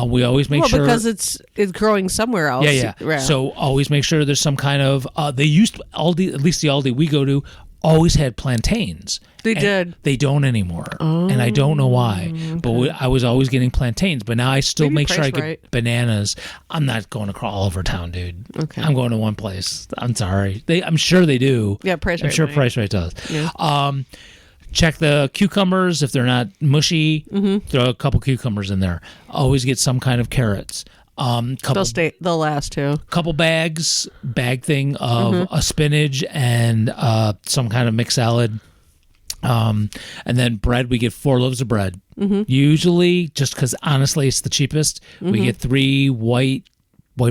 S2: We always make sure
S3: because it's growing somewhere else.
S2: Yeah. So always make sure there's some kind of they used Aldi, at least the Aldi we go to, always had plantains.
S3: They
S2: And
S3: did.
S2: They don't anymore, and I don't know why. But I was always getting plantains. But now I still
S3: Maybe
S2: make sure I
S3: price
S2: get
S3: right.
S2: bananas. I'm not going to crawl over town, dude.
S3: Okay.
S2: I'm going to one place. I'm sorry. I'm sure they do.
S3: Yeah, Price
S2: I'm
S3: Rite
S2: sure
S3: might.
S2: Price Right does.
S3: Yeah.
S2: Check the cucumbers if they're not mushy.
S3: Mm-hmm.
S2: Throw a couple cucumbers in there. Always get some kind of carrots. Couple
S3: They'll last too.
S2: couple bag thing of a spinach and some kind of mixed salad. And then bread, we get 4 loaves of bread. Usually, just because honestly it's the cheapest, we get 3 white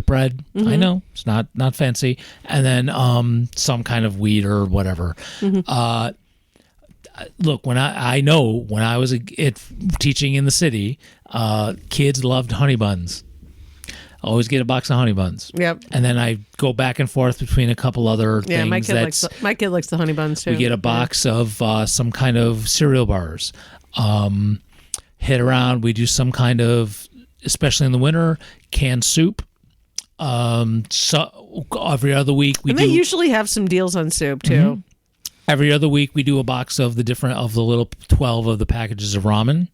S2: bread. I know it's not fancy, and then some kind of wheat or whatever. Look, when I know when I was teaching in the city, kids loved honey buns. Always get a box of honey buns.
S3: Yep.
S2: And then I go back and forth between a couple other
S3: Yeah,
S2: things.
S3: my kid likes the honey buns too.
S2: We get a box of some kind of cereal bars. Hit around. We do some kind of, especially in the winter, canned soup. So every other week we
S3: And
S2: do.
S3: they usually have some deals on soup too.
S2: Every other week we do a box of the little 12 of the packages of ramen.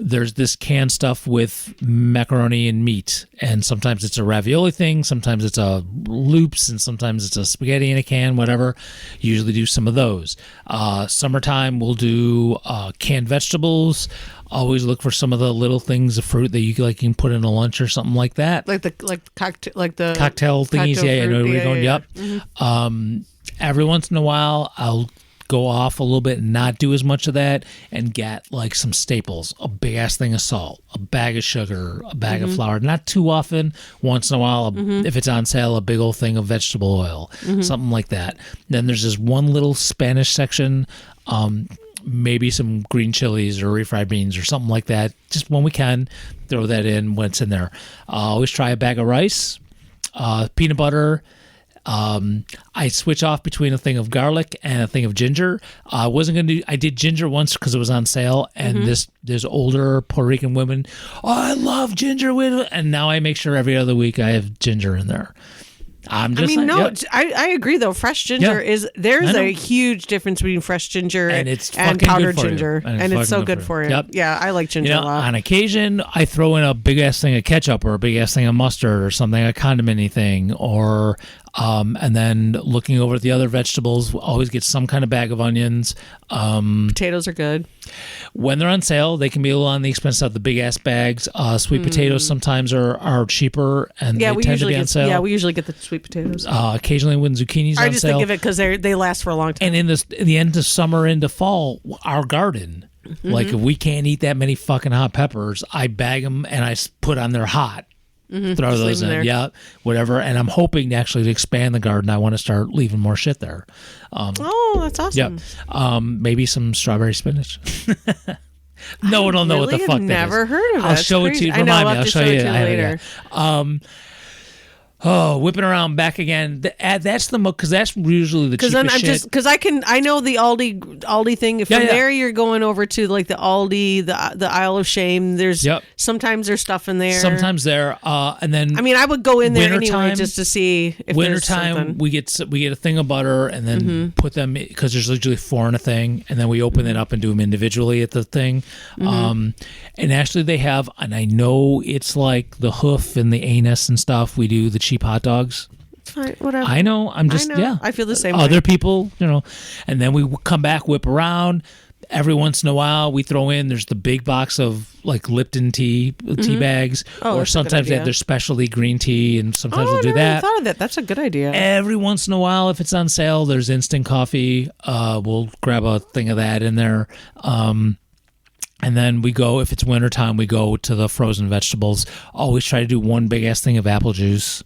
S2: There's this canned stuff with macaroni and meat, and sometimes it's a ravioli thing, sometimes it's a loops, and sometimes it's a spaghetti in a can, whatever. Usually do some of those. Summertime, we'll do canned vegetables. Always look for some of the little things of fruit that you can put in a lunch or something like that.
S3: Like the cocktail
S2: Cocktail thingies.
S3: cocktail
S2: Yeah, I know
S3: fruit.
S2: where you're going.
S3: Yeah.
S2: Yep. Every once in a while, I'll go off a little bit and not do as much of that and get like some staples, a big ass thing of salt, a bag of sugar, a bag of flour. Not too often. Once in a while, if it's on sale, a big old thing of vegetable oil, something like that. Then there's this one little Spanish section, maybe some green chilies or refried beans or something like that. Just when we can, throw that in when it's in there. Always try a bag of rice, peanut butter. I switch off between a thing of garlic and a thing of ginger. I wasn't going to do, I did ginger once because it was on sale, and there's older Puerto Rican women, oh, I love ginger with, and now I make sure every other week I have ginger in there. I'm just
S3: I agree though. Fresh ginger there's a huge difference between fresh ginger
S2: and it's
S3: powdered
S2: good for
S3: ginger,
S2: you.
S3: and it's so good for you.
S2: Yep.
S3: Yeah, I like ginger a lot.
S2: On occasion, I throw in a big ass thing of ketchup or a big ass thing of mustard or something, a condiment-y thing, or and then looking over at the other vegetables, always get some kind of bag of onions.
S3: Potatoes are good.
S2: When they're on sale, they can be a little on the expensive side. The big ass bags. Sweet potatoes sometimes are cheaper, and they tend to be on sale.
S3: Yeah, we usually get the sweet potatoes.
S2: Occasionally when zucchini's on sale.
S3: I just think of it because they last for a long time.
S2: And in the end of summer into fall, our garden, like if we can't eat that many fucking hot peppers, I bag them and I put on there hot. Throw
S3: Just
S2: those
S3: leave 'em
S2: in,
S3: there.
S2: whatever. And I'm hoping to actually expand the garden. I want to start leaving more shit there.
S3: Oh, that's awesome.
S2: Maybe some strawberry spinach. No one will know what the
S3: really
S2: fuck
S3: have
S2: that is.
S3: never heard of it.
S2: I'll
S3: That's
S2: show it to
S3: crazy.
S2: you.
S3: I know,
S2: Remind
S3: I'll
S2: me.
S3: have
S2: I'll
S3: to
S2: show
S3: show it
S2: you
S3: to you later.
S2: Whipping around back again. That's the because that's usually the
S3: Because
S2: cheapest
S3: then I'm
S2: shit.
S3: I know the Aldi thing. From there, you're going over to like the Aldi, the Isle of Shame. There's sometimes there's stuff in there.
S2: Sometimes there, and then
S3: I mean, I would go in there anyway
S2: wintertime-
S3: just to see if there's
S2: wintertime
S3: something.
S2: we get a thing of butter and then put them, because there's usually 4 in a thing, and then we open it up and do them individually at the thing. And actually they have, and I know it's like the hoof and the anus and stuff, we do the cheap hot dogs.
S3: Fine, whatever.
S2: I know. I'm just
S3: I know.
S2: yeah.
S3: I feel the same
S2: Other
S3: way.
S2: people, and then we come back, whip around. Every once in a while, we throw in. There's the big box of like Lipton tea bags,
S3: Oh,
S2: or
S3: that's a good
S2: sometimes they have
S3: idea.
S2: their specialty green tea, and sometimes
S3: Oh,
S2: we'll
S3: I
S2: do
S3: never
S2: that.
S3: thought of that. That's a good idea.
S2: Every once in a while, if it's on sale, there's instant coffee. We'll grab a thing of that in there. And then we go, if it's wintertime, we go to the frozen vegetables. Always try to do one big ass thing of apple juice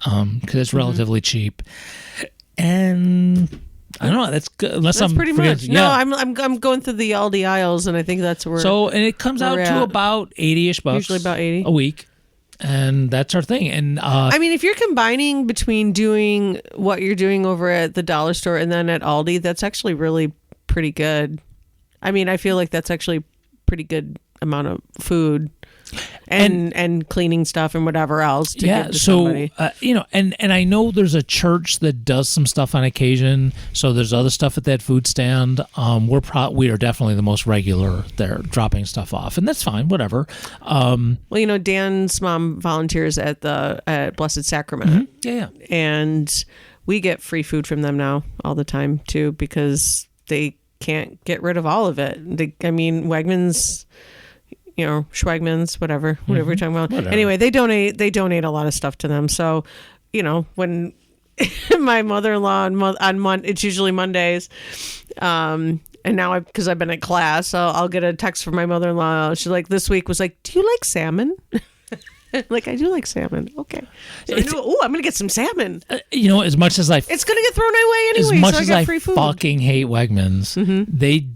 S2: because it's relatively cheap. And I don't know, that's good. Unless
S3: That's
S2: I'm
S3: pretty
S2: forgetting-
S3: much.
S2: Yeah.
S3: No, I'm going through the Aldi aisles, and I think that's where.
S2: So, and it comes out
S3: we're
S2: to
S3: at.
S2: about 80-ish bucks.
S3: Usually about 80.
S2: a week. And that's our thing. And
S3: I mean, if you're combining between doing what you're doing over at the dollar store and then at Aldi, that's actually really pretty good. I mean, I feel like that's actually pretty good amount of food and cleaning stuff and whatever else to give to
S2: so
S3: somebody.
S2: and I know there's a church that does some stuff on occasion, so there's other stuff at that food stand. We are definitely the most regular there, dropping stuff off, and that's fine, whatever.
S3: Well, Dan's mom volunteers at Blessed Sacrament,
S2: Yeah.
S3: and we get free food from them now all the time too, because they can't get rid of all of it. Wegmans, Schwegmans, whatever you're talking about.
S2: Whatever.
S3: Anyway, they donate a lot of stuff to them. So, when my mother-in-law it's usually Mondays, and now because I've been at class, so I'll get a text from my mother-in-law. She's like, this week was like, do you like salmon? Like, I do like salmon. Okay. So I'm going to get some salmon.
S2: As much as
S3: It's going to get thrown away anyway,
S2: as much
S3: so I
S2: as
S3: got
S2: I
S3: free food.
S2: fucking hate Wegmans, they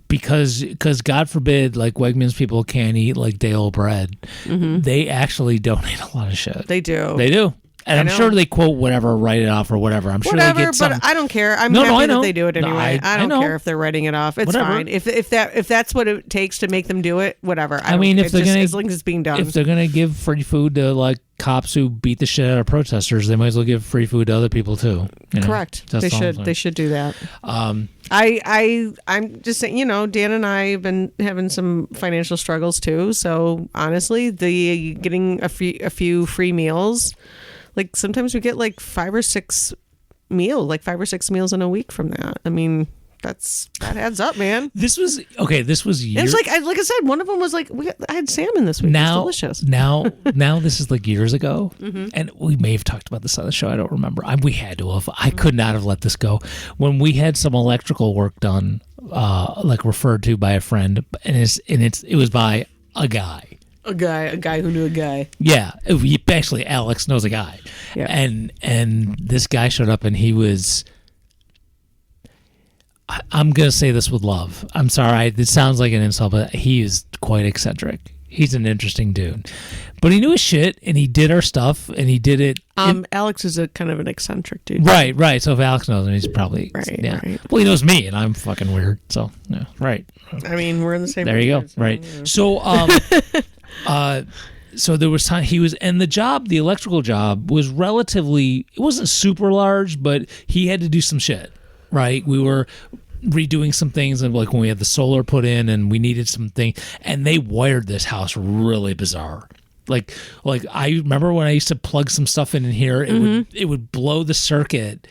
S2: because God forbid, like Wegmans people can't eat like day old bread. They actually donate a lot of shit.
S3: They do.
S2: They do. And
S3: I
S2: I'm
S3: know.
S2: sure they quote whatever, write it off or whatever. I'm sure
S3: Whatever,
S2: they get some.
S3: but I don't care. I'm
S2: No,
S3: happy
S2: I
S3: that
S2: know.
S3: they do it
S2: No,
S3: anyway.
S2: I
S3: I don't
S2: know.
S3: care if they're writing it off. It's
S2: Whatever.
S3: fine. If that's what it takes to make them do it, whatever.
S2: I mean, if they're gonna,
S3: as long as it's being done.
S2: if they're gonna give free food to like cops who beat the shit out of protesters, they might as well give free food to other people too.
S3: Correct.
S2: That's
S3: They
S2: all I'm
S3: should.
S2: saying.
S3: They should do that. I'm just saying, Dan and I have been having some financial struggles too. So honestly, the getting a few free meals, like sometimes we get like 5 or 6 meals in a week from that. I mean, that adds up, man.
S2: This was
S3: It's like I said, one of them was like I had salmon this week. It was delicious.
S2: Now this is like years ago, and we may have talked about this on the show. I don't remember. We had to have. I could not have let this go. When we had some electrical work done, like referred to by a friend, and it was by a guy.
S3: A guy who knew a guy.
S2: Yeah, actually, Alex knows a guy,
S3: yeah.
S2: And this guy showed up, and he was. I'm going to say this with love. I'm sorry. It sounds like an insult, but he is quite eccentric. He's an interesting dude. But he knew his shit, and he did our stuff, and he did it.
S3: Alex is a kind of an eccentric dude.
S2: Right. So if Alex knows him, he's probably.
S3: Right,
S2: yeah.
S3: right.
S2: Well, he knows me, and I'm fucking weird. So, yeah, right.
S3: I mean, we're in the same.
S2: There you go. Right. So, so there was time he was, and the electrical job was relatively, it wasn't super large, but he had to do some shit. Right, we were redoing some things, and like when we had the solar put in, and we needed something, and they wired this house really bizarre. Like I remember when I used to plug some stuff in here, it would blow the circuit,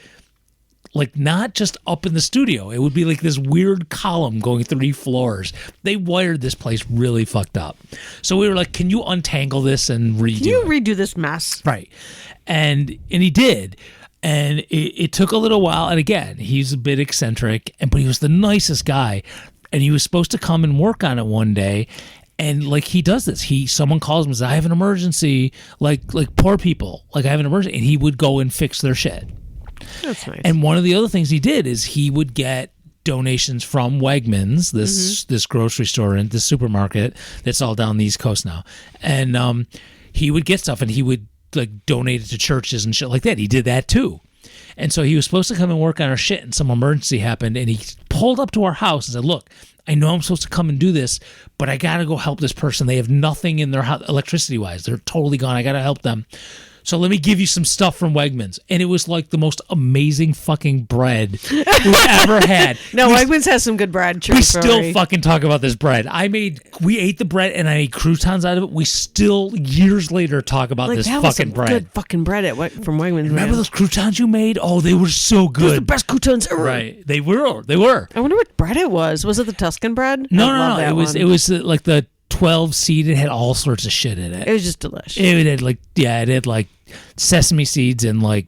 S2: like not just up in the studio. It would be like this weird column going 3 floors. They wired this place really fucked up. So we were like, "Can you untangle this and redo?
S3: Can you redo this mess?"
S2: Right, and he did. And it took a little while. And again, he's a bit eccentric, but he was the nicest guy. And he was supposed to come and work on it one day. And like he does this, someone calls him and says, "I have an emergency." Like poor people, like I have an emergency, and he would go and fix their shit.
S3: That's nice.
S2: And one of the other things he did is he would get donations from Wegmans, this grocery store and this supermarket that's all down the East Coast now. And he would get stuff, and he would like donate it to churches and shit like that. He did that too. And so he was supposed to come and work on our shit, and some emergency happened, and he pulled up to our house and said, "Look, I know I'm supposed to come and do this, but I got to go help this person. They have nothing in their house electricity wise. They're totally gone. I got to help them. So let me give you some stuff from Wegmans." And it was like the most amazing fucking bread we've ever had.
S3: No, Wegmans has some good bread.
S2: We still fucking talk about this bread. We ate the bread, and I made croutons out of it. We still, years later, talk about this fucking bread.
S3: Good fucking bread from Wegmans.
S2: Remember those croutons you made? Oh, they were so good.
S3: Those are the best croutons ever.
S2: Right. They were.
S3: I wonder what bread it was. Was it the Tuscan bread?
S2: No. It was like the 12 seed. It had all sorts of shit in it.
S3: It was just delicious.
S2: It had like sesame seeds and like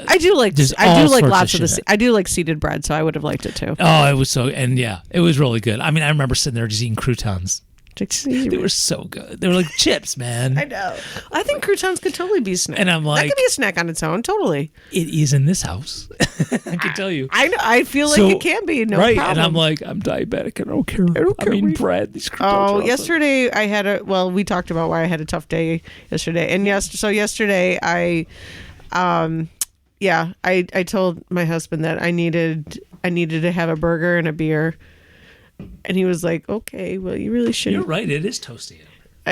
S3: I do like lots of the I do like seeded bread, so I would have liked it too.
S2: Oh, it was so, and yeah, it was really good. I mean, I remember sitting there just eating croutons. They were so good. They were like chips, man.
S3: I know. I think croutons could totally be a snack.
S2: And I'm like,
S3: that could be a snack on its own. Totally.
S2: It is in this house. I can tell you.
S3: I know. I feel like it can be. No problem.
S2: And I'm like, I'm diabetic. I don't care. I mean, bread. These croutons.
S3: Oh, yesterday I had we talked about why I had a tough day yesterday, and yesterday I told my husband that I needed to have a burger and a beer. And he was like, "Okay, well, you really shouldn't." You're
S2: right. It is toasty.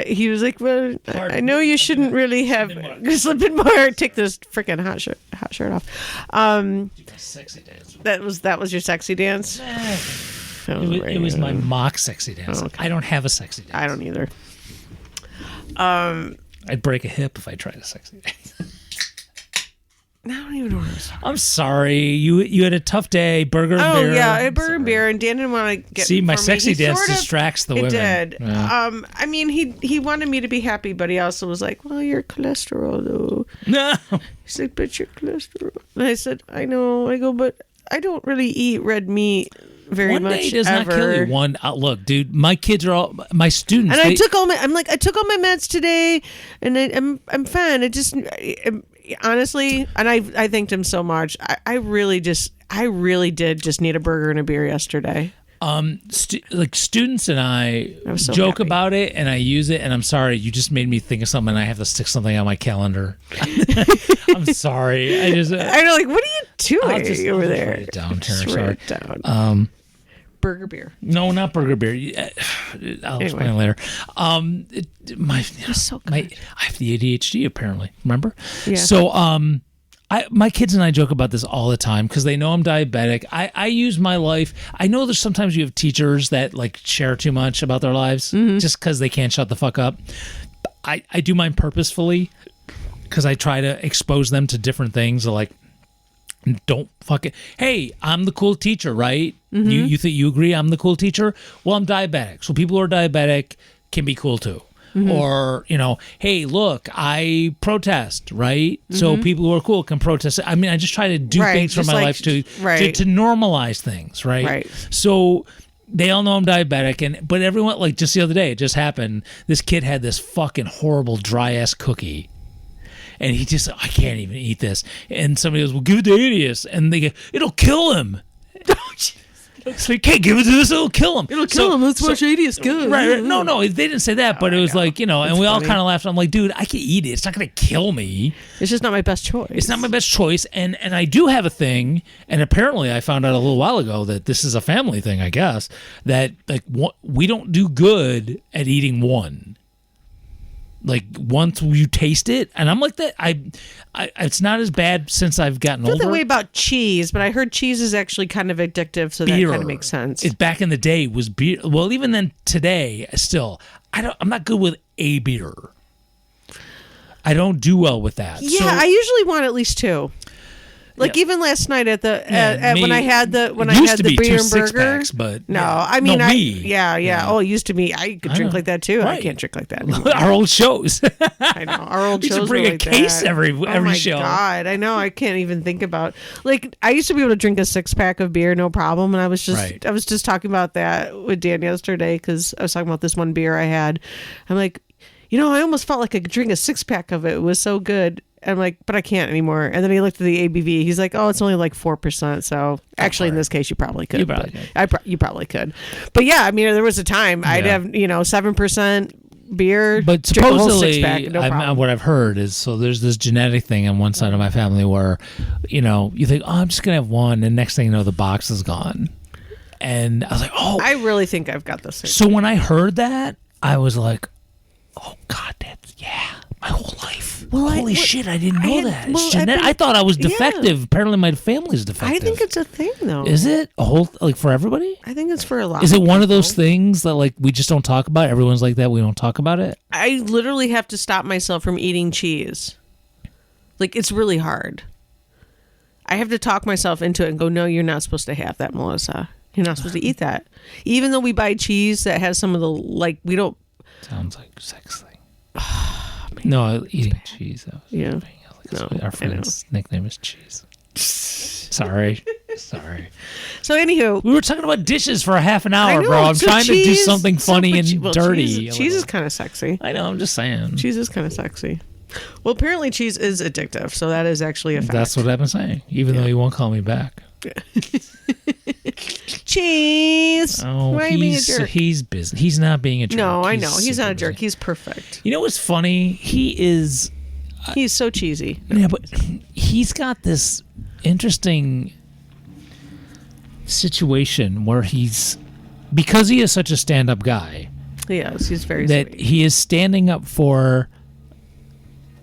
S3: He was like, "Well, I know you shouldn't really have slip in more. Take this freaking hot shirt off."
S2: Sexy dance.
S3: That was your sexy dance.
S2: It was my mock sexy dance.
S3: Oh, okay.
S2: I don't have a sexy dance.
S3: I don't either.
S2: I'd break a hip if I tried a sexy dance.
S3: I don't even know what I'm saying.
S2: I'm sorry. You had a tough day. Burger and beer.
S3: Oh, yeah. I had burger and beer, and Dan didn't want to get
S2: See, my sexy dance distracts the women.
S3: It did.
S2: Yeah.
S3: I mean, he wanted me to be happy, but he also was like, "Well, your cholesterol, though."
S2: No.
S3: He's like, "But your cholesterol." And I said, "I know." I go, "But I don't really eat red meat very much.
S2: One day does
S3: ever.
S2: not kill you. One look, dude. My kids are all my students.
S3: And I took all my meds today, and I'm fine. Honestly, and I thanked him so much. I really did just need a burger and a beer yesterday.
S2: Students and I
S3: so
S2: joke
S3: happy
S2: about it, and I use it. And I'm sorry, you just made me think of something. And I have to stick something on my calendar. I'm sorry. I
S3: know, like, what are you doing over there?
S2: Write it down,
S3: just write it down. Burger beer.
S2: No, not burger beer. I'll explain it later. I have the ADHD apparently. Remember?
S3: Yeah.
S2: So I My kids and I joke about this all the time because they know I'm diabetic. I use my life. I know there's sometimes you have teachers that like share too much about their lives just because they can't shut the fuck up. I do mine purposefully because I try to expose them to different things. Like, don't fucking. Hey, I'm the cool teacher, right? You think you agree I'm the cool teacher? Well, I'm diabetic, so people who are diabetic can be cool too. Or, hey, look, I protest, right? So people who are cool can protest. I mean, I just try to do things for my life to normalize things, right?
S3: Right.
S2: So they all know I'm diabetic, but everyone, like just the other day, it just happened. This kid had this fucking horrible dry ass cookie. And he just, I can't even eat this. And somebody goes, well, give it to Adius. And they go, it'll kill him. So you can't give it to this, it'll kill him.
S3: It'll kill him. That's why Adius good.
S2: Right. No, they didn't say that, but it was like, and we all kind of laughed. I'm like, dude, I can eat it. It's not going to kill me.
S3: It's just not my best choice.
S2: It's not my best choice. And I do have a thing, and apparently I found out a little while ago that this is a family thing, I guess, that like we don't do good at eating one. Like once you taste it, and I'm like that. I it's not as bad since I've gotten older.
S3: I feel that way about cheese, but I heard cheese is actually kind of addictive, so
S2: beer.
S3: That kind of makes sense.
S2: It back in the day was beer. Well, even then today, still, I'm not good with a beer. I don't do well with that.
S3: Yeah,
S2: so,
S3: I usually want at least two. Like even last night at the when I had the beer and burger.
S2: But
S3: no,
S2: yeah.
S3: I mean
S2: Yeah.
S3: Oh, it used to be I could drink like that too. Right. I can't drink like that anymore.
S2: Our old shows.
S3: I know our old
S2: we
S3: shows.
S2: should bring
S3: were
S2: a
S3: like
S2: case
S3: that.
S2: every
S3: oh my
S2: show.
S3: God, I know. I can't even think about like I used to be able to drink a 6-pack of beer no problem, and I was just talking about that with Dan yesterday because I was talking about this one beer I had. I'm like, I almost felt like I could drink a 6-pack of it. It was so good. I'm like, but I can't anymore. And then he looked at the ABV. He's like, oh, it's only like 4%. So actually, in this case, you probably could. You probably could. But yeah, I mean, there was a time I'd have 7% beer.
S2: But
S3: drink a whole
S2: supposedly,
S3: 6-pack, no problem.
S2: what I've heard is so there's this genetic thing on one side of my family where, you think, oh, I'm just gonna have one, and next thing you know, the box is gone. And I was like, oh,
S3: I really think I've got this.
S2: So when I heard that, I was like, oh God, my whole life.
S3: Well,
S2: holy shit, I didn't know that. It's
S3: well,
S2: I thought I was defective. Apparently, my family's defective.
S3: I think it's a thing, though.
S2: Is it a whole for everybody?
S3: I think it's for a lot.
S2: Is it one of those things that like we just don't talk about? Everyone's like that. We don't talk about it.
S3: I literally have to stop myself from eating cheese. Like it's really hard. I have to talk myself into it and go, no, you're not supposed to have that, Melissa. You're not supposed to eat that. Even though we buy cheese that has some of the we don't.
S2: Sounds like sex thing. No, eating cheese.
S3: Yeah.
S2: Our friend's nickname is Cheese. Sorry. So
S3: anywho,
S2: we were talking about dishes for a half an hour, bro. I'm trying to do something funny and dirty.
S3: Cheese is kind of sexy.
S2: I know. I'm just saying.
S3: Cheese is kind of sexy. Well, apparently cheese is addictive, so that is actually a fact.
S2: That's what I've been saying, even though he won't call me back.
S3: Cheese.
S2: Oh,
S3: why are you being a jerk?
S2: He's busy. He's not being a jerk.
S3: No, I know. He's not a jerk. He's perfect.
S2: You know what's funny? He's
S3: so cheesy.
S2: Yeah, but he's got this interesting situation where because he is such a stand-up guy.
S3: Yes, he's very
S2: that
S3: sweet.
S2: He is standing up for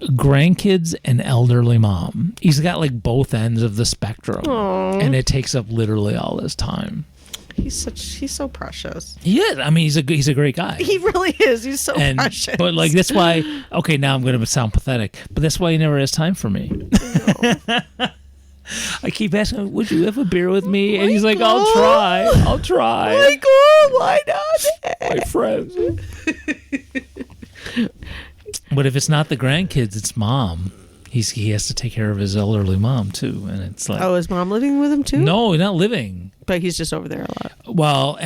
S2: grandkids and elderly mom. He's got like both ends of the spectrum.
S3: Aww.
S2: And it takes up literally all his time.
S3: He's so precious.
S2: He is. I mean, he's a great guy.
S3: He really is. He's so precious.
S2: But like that's why. Okay, now I'm going to sound pathetic, but that's why he never has time for me. I keep asking him, would you have a beer with me? And he's like, I'll try.
S3: Michael, why not?
S2: My friends. But if it's not the grandkids, it's mom. He has to take care of his elderly mom too, and it's like,
S3: oh, is mom living with him too?
S2: No, he's not living.
S3: But he's just over there a lot.
S2: Well,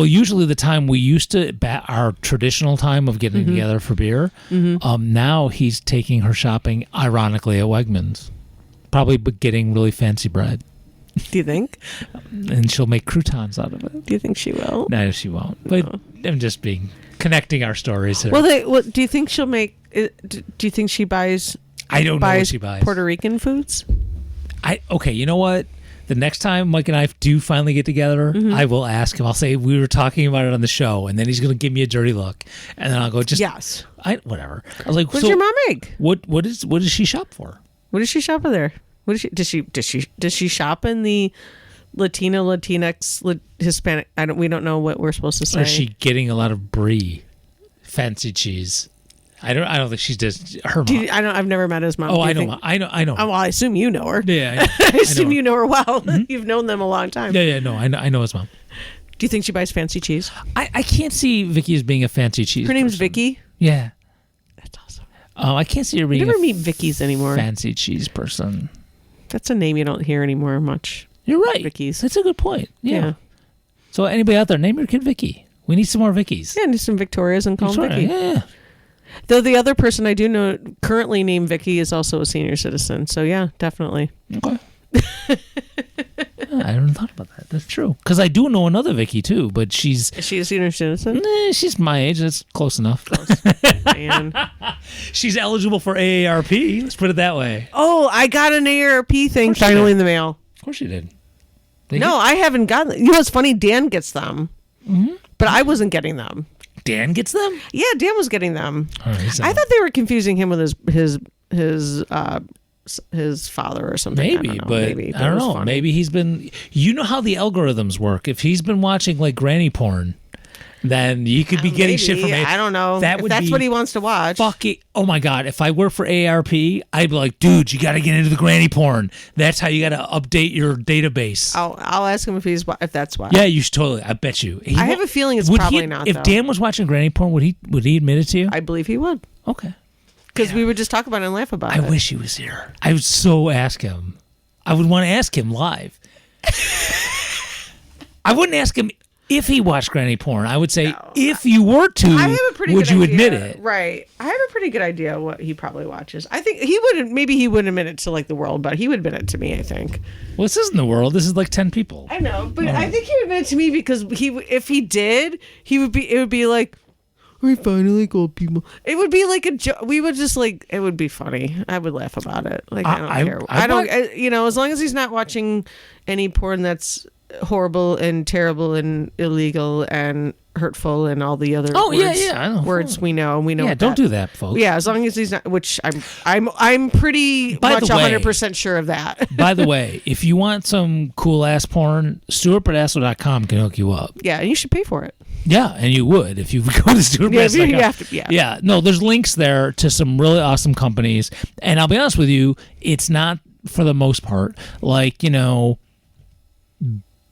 S2: usually the time we used to our traditional time of getting together for beer. Now he's taking her shopping, ironically, at Wegmans, probably getting really fancy bread.
S3: Do you think?
S2: And she'll make croutons out of it.
S3: Do you think she will?
S2: No, she won't. But I'm just connecting our stories here.
S3: Well, do you think she'll make? Do you think she buys?
S2: I don't know what she buys.
S3: Puerto Rican foods.
S2: Okay, you know what? The next time Mike and I do finally get together, I will ask him. I'll say we were talking about it on the show, and then he's going to give me a dirty look, and then I'll go,
S3: yes,
S2: whatever. I was like,
S3: what does your mom make?
S2: What does she shop for?
S3: What does she shop for there? What does she shop in the Latino, Latinx, Hispanic? We don't know what we're supposed to say.
S2: Or is she getting a lot of brie, fancy cheese? I don't think she does. Her mom.
S3: I've never met his mom.
S2: Oh, I know. I know.
S3: Oh, well, I assume you know her.
S2: Yeah,
S3: I assume you know her well. You've known them a long time.
S2: Yeah. No, I know his mom.
S3: Do you think she buys fancy cheese?
S2: I can't see Vicky as being a fancy cheese.
S3: Her name's
S2: person.
S3: Vicky.
S2: Yeah.
S3: That's awesome.
S2: I can't see her being.
S3: You never
S2: a
S3: meet Vickies anymore.
S2: Fancy cheese person.
S3: That's a name you don't hear anymore much.
S2: You're right.
S3: Vickies.
S2: That's a good point. Yeah.
S3: Yeah.
S2: So anybody out there, name your kid Vicky. We need some more Vickies.
S3: Yeah, do some Victorias and call them Vicky.
S2: Yeah.
S3: Though the other person I do know currently named Vicky is also a senior citizen. So yeah, definitely.
S2: Okay. I haven't thought about that. That's true. Because I do know another Vicky too, but she's
S3: Is she a senior citizen?
S2: she's my age. That's close enough.
S3: Man.
S2: She's eligible for AARP. Let's put it that way.
S3: Oh, I got an AARP thing
S2: course you
S3: finally
S2: did.
S3: in the mail.
S2: Of course you did.
S3: No, I haven't gotten them. You know what's funny? Dan gets them. But I wasn't getting them.
S2: Dan gets them?
S3: Yeah, Dan was getting them.
S2: Oh, he's
S3: I thought they were confusing him with his father or something.
S2: maybe,
S3: I don't know.
S2: but
S3: Maybe,
S2: I don't
S3: it was
S2: know.
S3: funny.
S2: Maybe he's been. You know how the algorithms work. If he's been watching like granny porn, then you could be getting shit from
S3: Maybe.
S2: it.
S3: I don't know.
S2: That
S3: If
S2: would
S3: that's
S2: be
S3: what he wants to watch.
S2: Fucking. Oh my god! If I work for AARP, I'd be like, dude, you got to get into the granny porn. That's how you got to update your database.
S3: I'll ask him if that's why.
S2: Yeah, you should totally. I bet you. He
S3: I have
S2: won't-
S3: a feeling it's
S2: would
S3: probably
S2: he,
S3: not.
S2: If
S3: though.
S2: Dan was watching granny porn, would he admit it to you?
S3: I believe he would,
S2: Okay.
S3: because we would just talk about it and laugh about
S2: I
S3: it.
S2: wish he was here. I would so ask him. I would want to ask him live. I wouldn't ask him if he watched granny porn. I would say if you were to,
S3: I have a pretty
S2: would
S3: good
S2: you
S3: idea.
S2: admit it?
S3: Right. I have a pretty good idea what he probably watches. I think he wouldn't. Maybe he wouldn't admit it to like the world, but he would admit it to me. I think.
S2: Well, this isn't the world. This is like 10 people.
S3: I know, but I think he would admit it to me because if he did, it would be like, we finally like old people. It would be like a joke. We would just like, it would be funny. I would laugh about it. Like, I don't care. I don't, as long as he's not watching any porn that's horrible and terrible and illegal and hurtful and all the other
S2: I know.
S3: words we know. We know.
S2: Yeah,
S3: what
S2: don't do that, folks.
S3: Yeah, as long as he's not, which I'm pretty
S2: By
S3: much
S2: the way-
S3: 100% sure of that.
S2: By the way, if you want some cool ass porn, StuartBardasso.com can hook you up.
S3: Yeah, and you should pay for it.
S2: Yeah, and you would if you go to StuartBardasso.com.
S3: you have to, yeah.
S2: Yeah, no, there's links there to some really awesome companies. And I'll be honest with you, it's not, for the most part, like,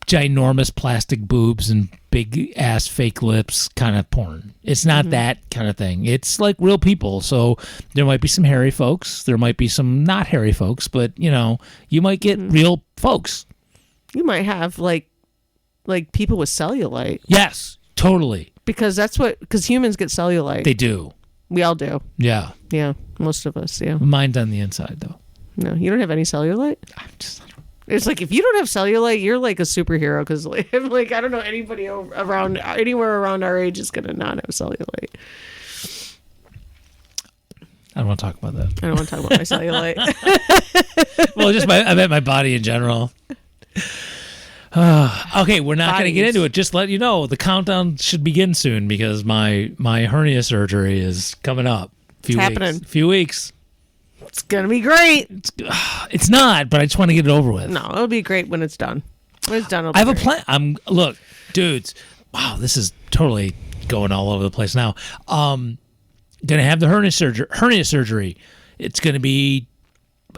S2: ginormous plastic boobs and big ass fake lips kind of porn. It's not that kind of thing. It's like real people. So there might be some hairy folks. There might be some not hairy folks, but you might get real folks.
S3: You might have like people with cellulite.
S2: Yes, totally.
S3: Because humans get cellulite.
S2: They do.
S3: We all do.
S2: Yeah.
S3: Yeah, most of us, yeah.
S2: Mine's on the inside though.
S3: No, you don't have any cellulite? It's like if you don't have cellulite, you're like a superhero because like I don't know anybody anywhere around our age is gonna not have cellulite.
S2: I don't want to talk about that.
S3: I don't want to talk about my cellulite.
S2: Well, I meant my body in general. Okay, we're not going to get
S3: Bodies.
S2: into it. Just let you know, the countdown should begin soon because my hernia surgery is coming up.
S3: happening.
S2: Few weeks.
S3: It's gonna be great.
S2: It's not, but I just want to get it over with.
S3: No, it'll be great when it's done. When it's done, it'll be
S2: I have a
S3: great.
S2: plan. Look, dudes. Wow, this is totally going all over the place now. Gonna have the hernia surgery. It's gonna be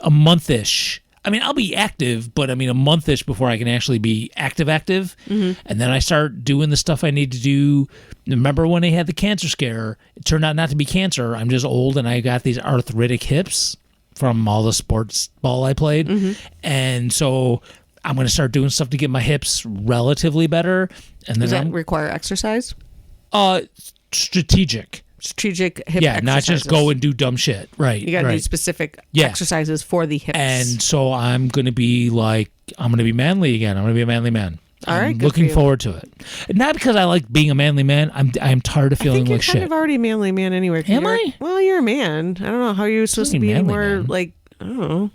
S2: a month-ish. I mean, I'll be active, but a month-ish before I can actually be active. And then I start doing the stuff I need to do. Remember when I had the cancer scare? It turned out not to be cancer. I'm just old and I got these arthritic hips from all the sports ball I played. And so I'm going to start doing stuff to get my hips relatively better. And
S3: Does
S2: then
S3: that require exercise?
S2: strategic.
S3: Strategic hip
S2: Yeah, not just
S3: exercises.
S2: go and do dumb shit. Right.
S3: You got to
S2: right.
S3: do specific
S2: Yeah.
S3: exercises for the hips.
S2: And so I'm going to be manly again. I'm going to be a manly man.
S3: All right,
S2: I'm
S3: good
S2: looking
S3: for you.
S2: forward to it. Not because I like being a manly man. I'm tired of
S3: I
S2: feeling
S3: think you're
S2: like
S3: kind
S2: shit.
S3: of already a manly man anyway. 'cause
S2: Am
S3: you're-
S2: I?
S3: Well, you're a man. I don't know how you're supposed to
S2: mean
S3: be any
S2: manly
S3: more
S2: man.
S3: like. I don't know.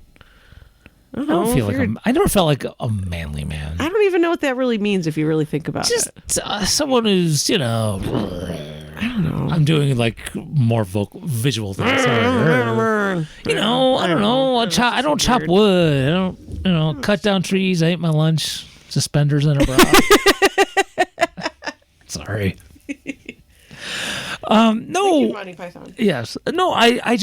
S2: I don't feel
S3: if
S2: like
S3: you're-
S2: I never felt like a manly man.
S3: I don't even know what that really means if you really think about
S2: Just
S3: it.
S2: someone who's
S3: I I don't know.
S2: I'm doing like more visual things. You know, I don't know. I don't chop wood. I don't, cut down trees. I ate my lunch. Suspenders and a bra. Sorry. No.
S3: Monty Python.
S2: Yes. No, I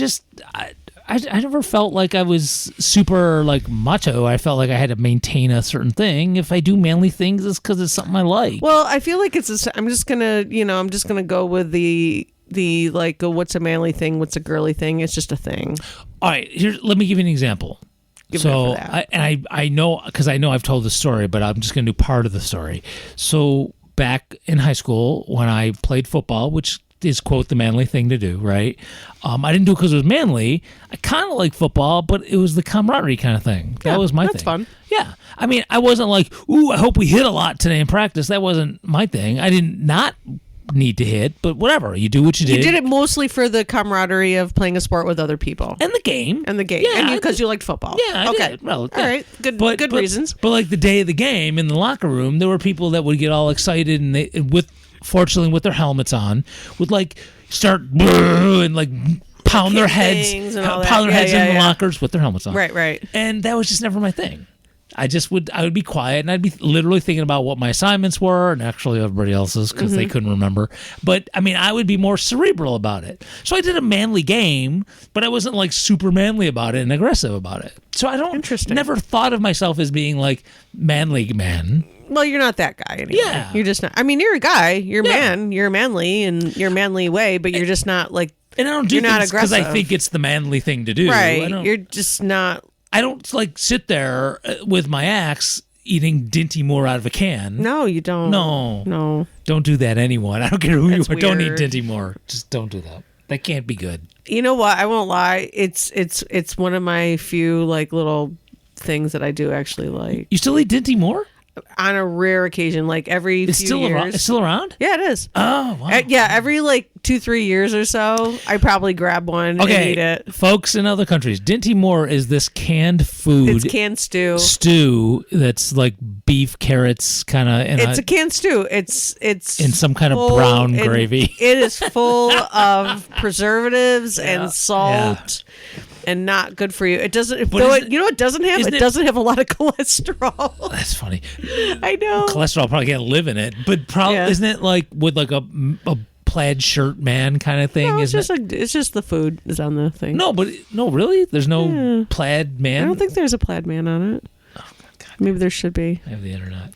S2: never felt like I was super like macho. I felt like I had to maintain a certain thing. If I do manly things, it's because it's something I like.
S3: Well, I feel like I'm just gonna go with the like, what's a manly thing? What's a girly thing? It's just a thing.
S2: All right. Let me give you an example. So I know, because I know I've told the story, but I'm just going to do part of the story. So back in high school when I played football, which is, quote, the manly thing to do, right? I didn't do it because it was manly. I kind of like football, but it was the camaraderie kind of thing. That was my thing.
S3: That's fun.
S2: Yeah. I mean, I wasn't like, ooh, I hope we hit a lot today in practice. That wasn't my thing. I did not need to hit, but whatever. You do what you did.
S3: You did it mostly for the camaraderie of playing a sport with other people.
S2: And the game.
S3: Yeah, and because you liked football.
S2: Yeah, I
S3: okay.
S2: did. Well, yeah.
S3: All right. Good reasons.
S2: But like the day of the game in the locker room, there were people that would get all excited and fortunately with their helmets on, would like start and like pound their heads in the lockers with their helmets on.
S3: Right.
S2: And that was just never my thing. I would be quiet and I'd be literally thinking about what my assignments were and actually everybody else's because they couldn't remember. But I mean, I would be more cerebral about it. So I did a manly game, but I wasn't like super manly about it and aggressive about it. So I never thought of myself as being like manly man.
S3: Well, you're not that guy anymore.
S2: Yeah.
S3: You're just not. I mean, you're a guy. You're a man. You're manly in your manly way, but you're just not like.
S2: And I don't do things because I think it's the manly thing to do.
S3: Right. You're just not.
S2: I don't like sit there with my axe eating Dinty Moore out of a can.
S3: No, you don't.
S2: No. Don't do that, anyone. I don't care who you are.
S3: Weird.
S2: Don't eat Dinty Moore. Just don't do that. That can't be good.
S3: You know what? I won't lie. It's one of my few like little things that I do actually like.
S2: You still eat Dinty Moore?
S3: On a rare occasion, like every few years.
S2: It's still around?
S3: Yeah, it is.
S2: Oh, wow.
S3: Yeah, every like 2-3 years or so, I probably grab one and eat it.
S2: Folks in other countries, Dinty Moore is this canned food.
S3: It's canned stew
S2: that's like beef, carrots, kind of.
S3: It's a canned stew. It's
S2: in some kind of brown gravy.
S3: It is full of preservatives and salt.
S2: Yeah.
S3: And not good for you. It doesn't. It doesn't have. It doesn't have a lot of cholesterol.
S2: That's funny.
S3: I know.
S2: Cholesterol probably can't live in it, but probably isn't it like with like a plaid shirt man kind of thing?
S3: No, it's just the food is on the thing.
S2: No, really, there's no plaid man.
S3: I don't think there's a plaid man on it. Oh God. Maybe there should be.
S2: I have the internet.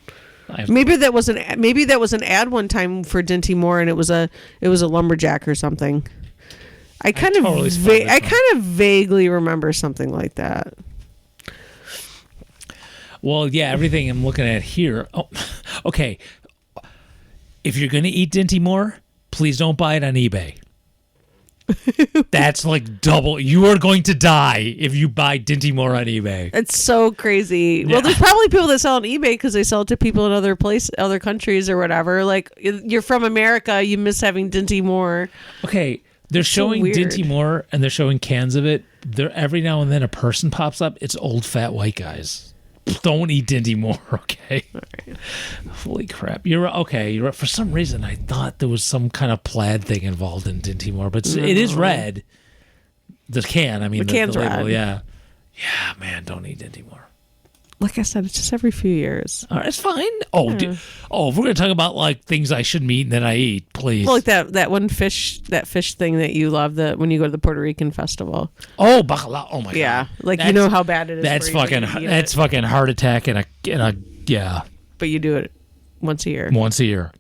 S3: Maybe that was an ad one time for Dinty Moore, and it was a lumberjack or something. I kind of vaguely remember something like that.
S2: Well, yeah, everything I'm looking at here. Oh, okay. If you're going to eat Dinty Moore, please don't buy it on eBay. That's like double. You are going to die if you buy Dinty Moore on eBay.
S3: It's so crazy.
S2: Yeah.
S3: Well, there's probably people that sell on eBay because they sell it to people in other countries or whatever. Like, you're from America, you miss having Dinty Moore.
S2: Okay. They're showing Dinty Moore and they're showing cans of it. Every now and then a person pops up. It's old fat white guys. Don't eat Dinty Moore, okay? All right. Holy crap. You're okay. For some reason, I thought there was some kind of plaid thing involved in Dinty Moore, but it is red. The can, I mean.
S3: The can's
S2: label,
S3: red.
S2: Yeah. Yeah, man, don't eat Dinty Moore.
S3: Like I said, it's just every few years.
S2: All right, it's fine. Oh, if we're going to talk about like things I shouldn't eat and then I eat, please.
S3: Well, like that one fish thing that you love when you go to the Puerto Rican festival.
S2: Oh, bacalao. Oh my God.
S3: Yeah, like you know how bad it is.
S2: That's fucking heart attack and a yeah.
S3: But you do it once a year.
S2: Once a year.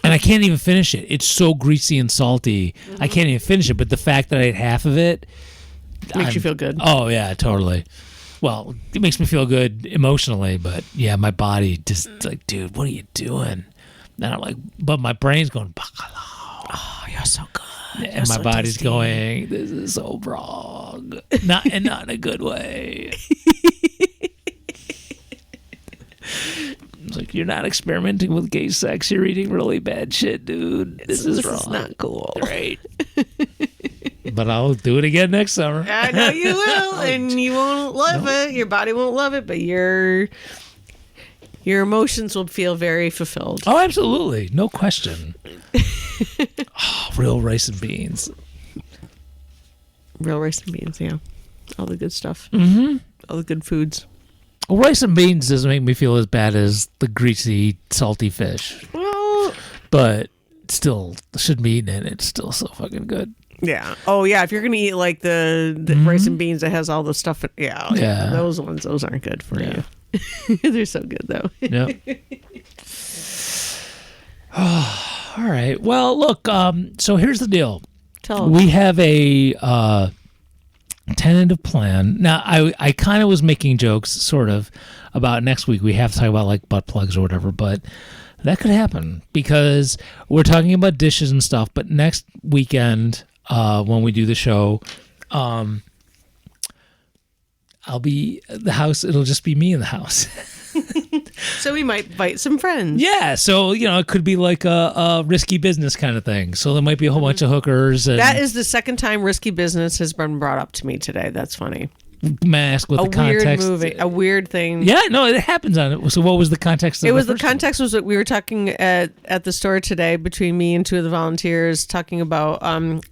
S2: And I can't even finish it. It's so greasy and salty. I can't even finish it. But the fact that I ate half of it
S3: makes you feel good.
S2: Oh yeah, totally. Well, it makes me feel good emotionally, but yeah, my body just like, dude, what are you doing? And I'm like, but my brain's going, bacalao.
S3: Oh, you're so good.
S2: And my body's going, this is so wrong. Not in a good way. It's like, you're not experimenting with gay sex. You're eating really bad shit, dude. This is wrong.
S3: This is not cool.
S2: Right. But I'll do it again next summer.
S3: I know you will, and you won't love it. Your body won't love it, but your emotions will feel very fulfilled.
S2: Oh, absolutely. No question. real rice and beans.
S3: Real rice and beans, yeah. All the good stuff. Mm-hmm. All the good foods.
S2: Well, rice and beans doesn't make me feel as bad as the greasy, salty fish.
S3: Well,
S2: But still, should be eaten, and it's still so fucking good.
S3: yeah. Oh, yeah. If you're going to eat like the rice and beans that has all the stuff,
S2: Yeah.
S3: those aren't good for
S2: Yeah.
S3: you. They're so good, though.
S2: Yep. All right. Well, look, so here's the deal.
S3: Tell 'em.
S2: We have a tentative plan. Now, I kind of was making jokes, sort of, about next week. We have to talk about like butt plugs or whatever, but that could happen because we're talking about dishes and stuff. But next weekend, when we do the show, I'll be at the house. It'll just be me in the house.
S3: So we might invite some friends.
S2: Yeah, so it could be like a risky business kind of thing. So there might be a whole bunch of hookers. And
S3: That is the second time risky business has been brought up to me today. That's funny.
S2: mask with
S3: A
S2: the context.
S3: weird movie, a weird thing.
S2: Yeah, no, it happens on it. So what was the context? Of
S3: It was the
S2: first one?
S3: context was that we were talking at the store today between me and two of the volunteers, talking about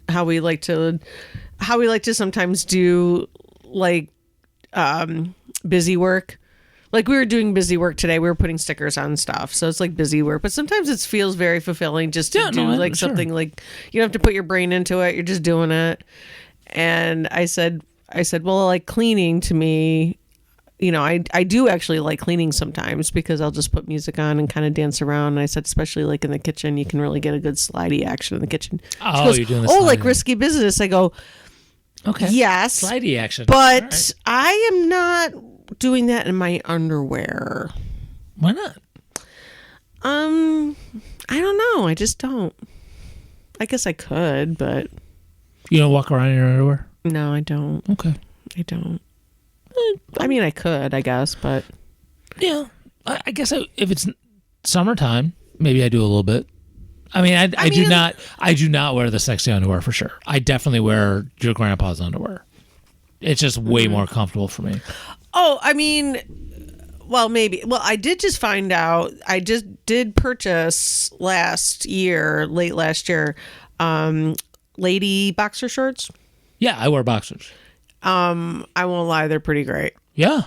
S3: how we like to sometimes do like busy work. Like we were doing busy work today. We were putting stickers on stuff. So it's like busy work. But sometimes it feels very fulfilling just to do like
S2: sure.
S3: something like you don't have to put your brain into it. You're just doing it. And I said, well, like cleaning to me, I do actually like cleaning sometimes because I'll just put music on and kind of dance around. And I said, especially like in the kitchen, you can really get a good slidey action in the kitchen. She
S2: Oh,
S3: goes,
S2: you're doing the
S3: like
S2: sliding.
S3: risky business. I go,
S2: Okay.
S3: yes,
S2: Slidey action.
S3: but
S2: All right.
S3: I am not doing that in my underwear.
S2: Why not?
S3: I don't know. I just don't. I guess I could, but
S2: You don't walk around in your underwear?
S3: no, I don't.
S2: Okay.
S3: I don't. I mean, I could, I guess, but
S2: Yeah. I guess if it's summertime, maybe I do a little bit. I mean, I do not wear the sexy underwear for sure. I definitely wear your grandpa's underwear. It's just way more comfortable for me.
S3: oh, I mean, well, maybe. Well, I did just find out. I just did purchase late last year, lady boxer shorts.
S2: Yeah, I wear boxers.
S3: I won't lie, they're pretty great.
S2: Yeah.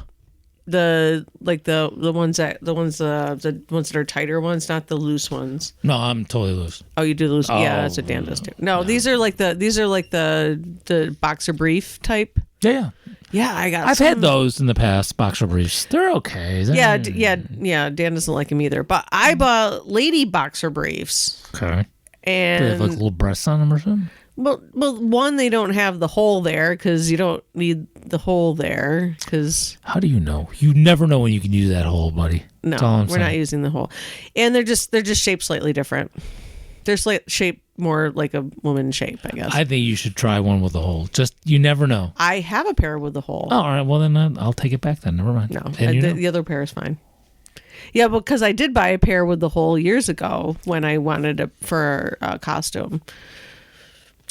S3: The ones that are tighter ones, not the loose ones.
S2: No, I'm totally loose.
S3: Oh, you do loose? Yeah,
S2: Oh,
S3: that's what Dan does too. No, these are like the boxer brief type.
S2: Yeah.
S3: Yeah, I got.
S2: I've
S3: some.
S2: had those in the past, boxer briefs. They're okay.
S3: Yeah, yeah. Dan doesn't like them either. But I bought lady boxer briefs,
S2: Okay. Do they
S3: and
S2: have like little breasts on them or something?
S3: well, one they don't have the hole there because you don't need the hole there because
S2: How do you know? You never know when you can use that hole, buddy.
S3: no,
S2: That's all I'm
S3: we're not
S2: saying.
S3: using the hole, and they're just shaped slightly different. They're shaped more like a woman shape, I guess.
S2: I think you should try one with a hole. Just, you never know.
S3: I have a pair with a hole.
S2: Oh, all right. Well, then I'll take it back then. Never mind.
S3: No,
S2: And you know.
S3: the other pair is fine. Yeah, because I did buy a pair with the hole years ago when I wanted it for a costume.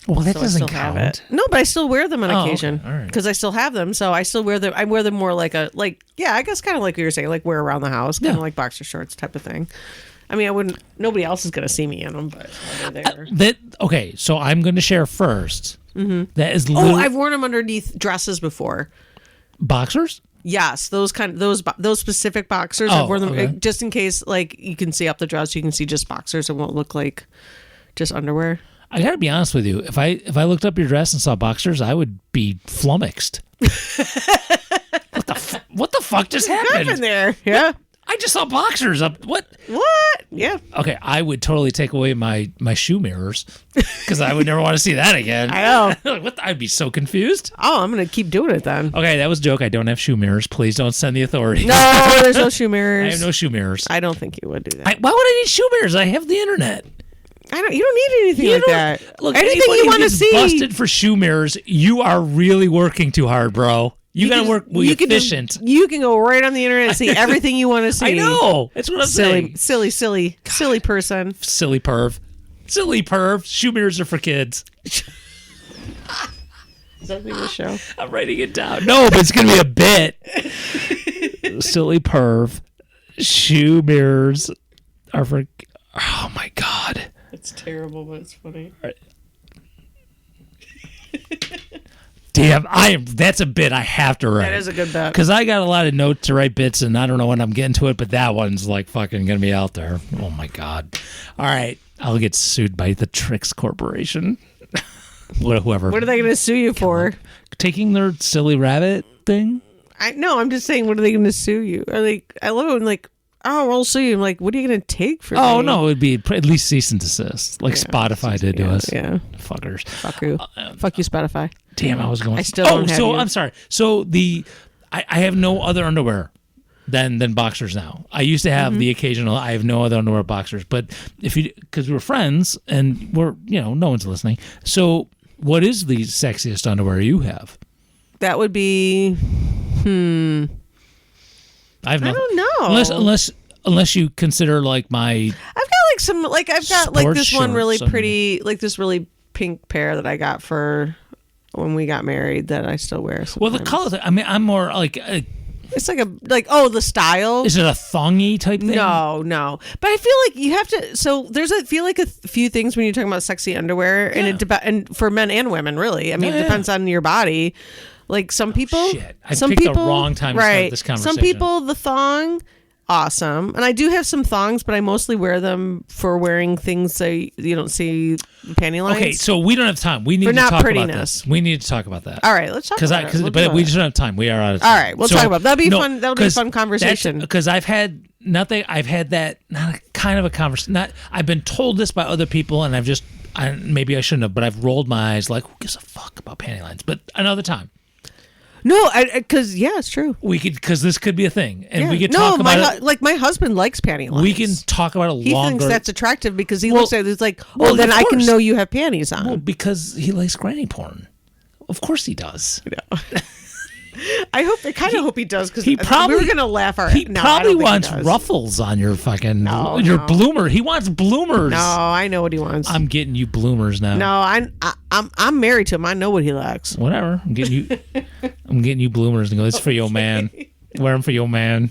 S2: Well, that
S3: So I
S2: doesn't
S3: still have
S2: count.
S3: it. No, but I still wear them on
S2: Oh,
S3: occasion
S2: okay. All right.
S3: because I still have them. So I still wear them. I wear them more I guess kind of like you were saying, like wear around the house, kind of
S2: Yeah.
S3: like boxer shorts type of thing. I mean, I wouldn't. Nobody else is going to see me in them, but they're there.
S2: Okay, so I'm going to share first. Mm-hmm. That is
S3: Oh,
S2: literally
S3: I've worn them underneath dresses before.
S2: boxers.
S3: Yes, those specific boxers.
S2: Oh,
S3: I've worn them
S2: okay.
S3: just in case, like you can see up the dress, you can see just boxers. It won't look like just underwear.
S2: I got to be honest with you. If I looked up your dress and saw boxers, I would be flummoxed. What the fuck just happened?
S3: Happened there, yeah.
S2: I just saw boxers up. What?
S3: What? Yeah.
S2: Okay, I would totally take away my shoe mirrors because I would never want to see that again.
S3: I know.
S2: Like, what? I'd be so confused.
S3: Oh, I'm gonna keep doing it then.
S2: Okay, that was a joke. I don't have shoe mirrors. Please don't send the authorities.
S3: No, there's no shoe
S2: I
S3: mirrors.
S2: have no shoe mirrors.
S3: I don't think you would do that.
S2: Why would I need shoe mirrors? I have the internet.
S3: You don't need anything
S2: You
S3: like
S2: don't-
S3: that.
S2: Look,
S3: Anything
S2: anybody
S3: you
S2: who
S3: want to
S2: gets
S3: see.
S2: busted for shoe mirrors, you are really working too hard, bro. You got to work efficient.
S3: You can go right on the internet and see everything you want to see.
S2: I know. That's what I'm saying.
S3: Silly person.
S2: Silly perv. Silly perv. Shoe mirrors are for kids.
S3: Is that the show?
S2: I'm writing it down. No, but it's going to be a bit. Silly perv. Shoe mirrors are for... Oh, my God.
S3: It's terrible, but it's funny.
S2: Damn, that's a bit I have to write.
S3: That is a good bet.
S2: Because I got a lot of notes to write bits, and I don't know when I'm getting to it, but that one's like fucking gonna be out there. Oh my god! All right, I'll get sued by the Trix Corporation. Whoever.
S3: What are they going to sue you for?
S2: Taking their silly rabbit thing?
S3: I'm just saying, what are they going to sue you? I love it when like, oh, we'll sue you. I'm like, what are you going to take for
S2: Oh,
S3: me?
S2: no, it'd be at least cease and desist, like Spotify did to us.
S3: Yeah.
S2: Fuckers.
S3: Fuck you. Fuck you, Spotify.
S2: Damn, I was going.
S3: I still don't have you.
S2: I'm sorry. So I have no other underwear than boxers now. I used to have the occasional. I have no other underwear boxers, but because we're friends and we're no one's listening. So what is the sexiest underwear you have?
S3: That would be.
S2: I
S3: don't know.
S2: Unless you consider like my.
S3: I've got like this one really
S2: shorts,
S3: pretty, like this really pink pair that I got for when we got married that I still wear. Sometimes.
S2: Well, the color. I mean, I'm more like.
S3: It's like the style.
S2: Is it a thongy type thing?
S3: No. But I feel like you have to. So I feel like a few things when you're talking about sexy underwear, and for men and women, really. I mean, it depends on your body. Like some people,
S2: Shit, I picked the wrong time to start this conversation.
S3: Some people, the thong, awesome, and I do have some thongs, but I mostly wear them for wearing things so you don't see the panty lines.
S2: Okay, so we don't have time. We need to talk about this. We need to talk about that.
S3: All right, let's talk about it.
S2: But we just don't have time. We are out of time.
S3: All right, we'll talk about it. That'll be fun. That'll be a fun conversation.
S2: Because I've had nothing. I've had that kind of a conversation. I've been told this by other people, and maybe I shouldn't have, but I've rolled my eyes like, who gives a fuck about panty lines? But another time.
S3: No, because it's true.
S2: We could, because this could be a thing, and we could talk about it.
S3: Like my husband likes panty lines.
S2: We can talk about it longer.
S3: He thinks that's attractive because he looks at it. It's like, then I can know you have panties on.
S2: Well, because he likes granny porn. Of course he does.
S3: I hope he does because
S2: we were
S3: gonna laugh our.
S2: He probably wants ruffles on your fucking bloomer. He wants bloomers.
S3: No, I know what he wants.
S2: I'm getting you bloomers now.
S3: No, I'm married to him. I know what he likes.
S2: Whatever. I'm getting you bloomers and go. This is for your man. Wear them for your man.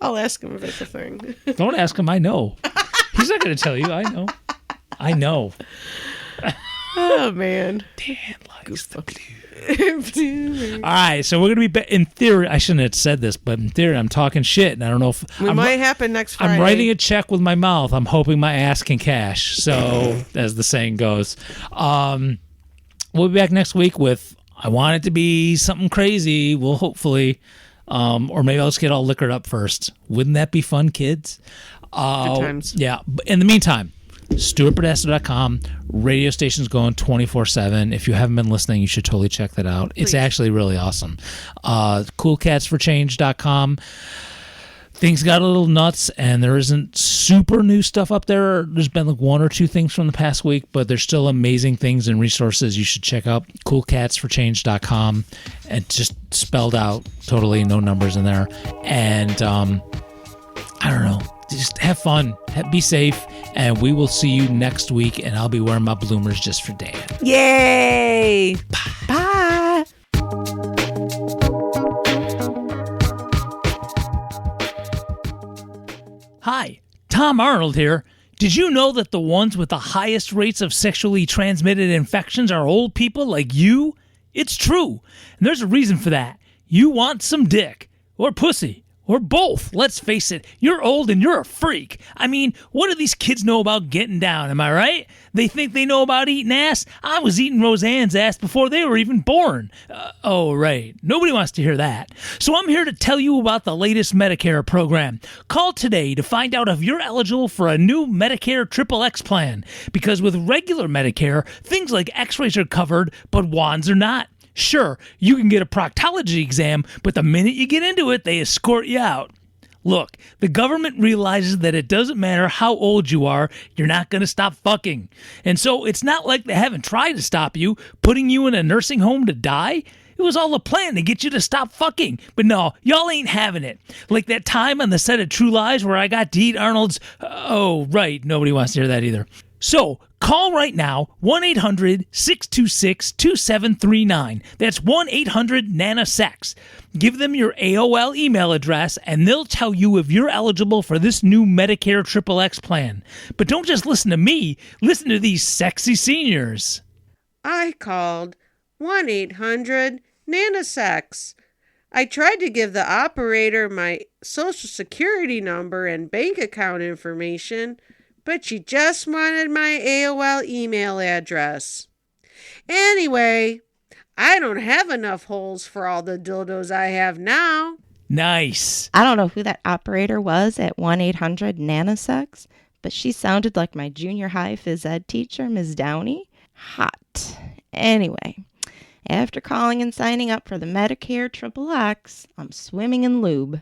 S3: I'll ask him if it's a thing.
S2: Don't ask him. I know. He's not gonna tell you. I know.
S3: Oh man.
S2: Dan likes the blue. All right, so we're gonna be in theory. I shouldn't have said this, but in theory, I'm talking shit, and I don't know if
S3: it might happen next Friday.
S2: I'm writing a check with my mouth. I'm hoping my ass can cash. So, as the saying goes, we'll be back next week with. I want it to be something crazy. We'll hopefully, or maybe I'll just get all liquored up first. Wouldn't that be fun, kids?
S3: Good times.
S2: Yeah. But in the meantime. StuartPodesta.com. Radio station's going 24/7. If you haven't been listening, you should totally check that out. It's actually really awesome. CoolCatsForChange.com. Things got a little nuts, and there isn't super new stuff up there. There's been like one or two things from the past week, but there's still amazing things and resources you should check out. CoolCatsForChange.com, and just spelled out, totally no numbers in there. And I don't know. Just have fun, be safe, and we will see you next week, and I'll be wearing my bloomers just for Dan.
S3: Yay! Bye!
S2: Hi, Tom Arnold here. Did you know that the ones with the highest rates of sexually transmitted infections are old people like you? It's true, and there's a reason for that. You want some dick, or pussy, or both. Let's face it, you're old and you're a freak. I mean, what do these kids know about getting down, am I right? They think they know about eating ass? I was eating Roseanne's ass before they were even born. Oh, right. Nobody wants to hear that. So I'm here to tell you about the latest Medicare program. Call today to find out if you're eligible for a new Medicare XXX plan. Because with regular Medicare, things like x-rays are covered, but wands are not. Sure, you can get a proctology exam, but the minute you get into it, they escort you out. Look, the government realizes that it doesn't matter how old you are, you're not going to stop fucking. And so it's not like they haven't tried to stop you, putting you in a nursing home to die. It was all a plan to get you to stop fucking. But no, y'all ain't having it. Like that time on the set of True Lies where I got to eat Arnold's... Oh, right, nobody wants to hear that either. So, call right now, 1-800-626-2739. That's 1-800-NANA-SEX. Give them your AOL email address, and they'll tell you if you're eligible for this new Medicare XXX plan. But don't just listen to me. Listen to these sexy seniors.
S3: I called 1-800-NANOSEX. I tried to give the operator my social security number and bank account information, but she just wanted my AOL email address. Anyway, I don't have enough holes for all the dildos I have now.
S2: Nice.
S4: I don't know who that operator was at 1-800-NANOSEX, but she sounded like my junior high phys ed teacher, Ms. Downey. Hot. Anyway, after calling and signing up for the Medicare XXX, I'm swimming in lube.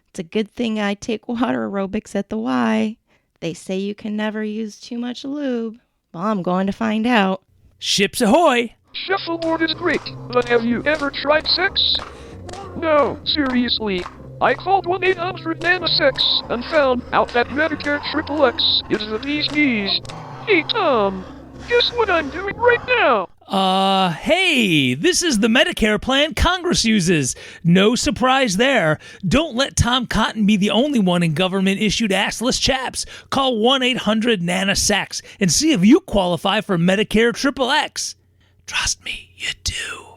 S4: It's a good thing I take water aerobics at the Y. They say you can never use too much lube. Well, I'm going to find out.
S2: Ships ahoy.
S1: Shuffleboard is great, but have you ever tried sex? No, seriously. I called 1-800-NANOSEX and found out that Medicare XXX is the bee's knees. Hey, Tom, guess what I'm doing right now?
S2: Hey, this is the Medicare plan Congress uses. No surprise there. Don't let Tom Cotton be the only one in government-issued assless chaps. Call 1-800-NANOSEX and see if you qualify for Medicare XXX. Trust me, you do.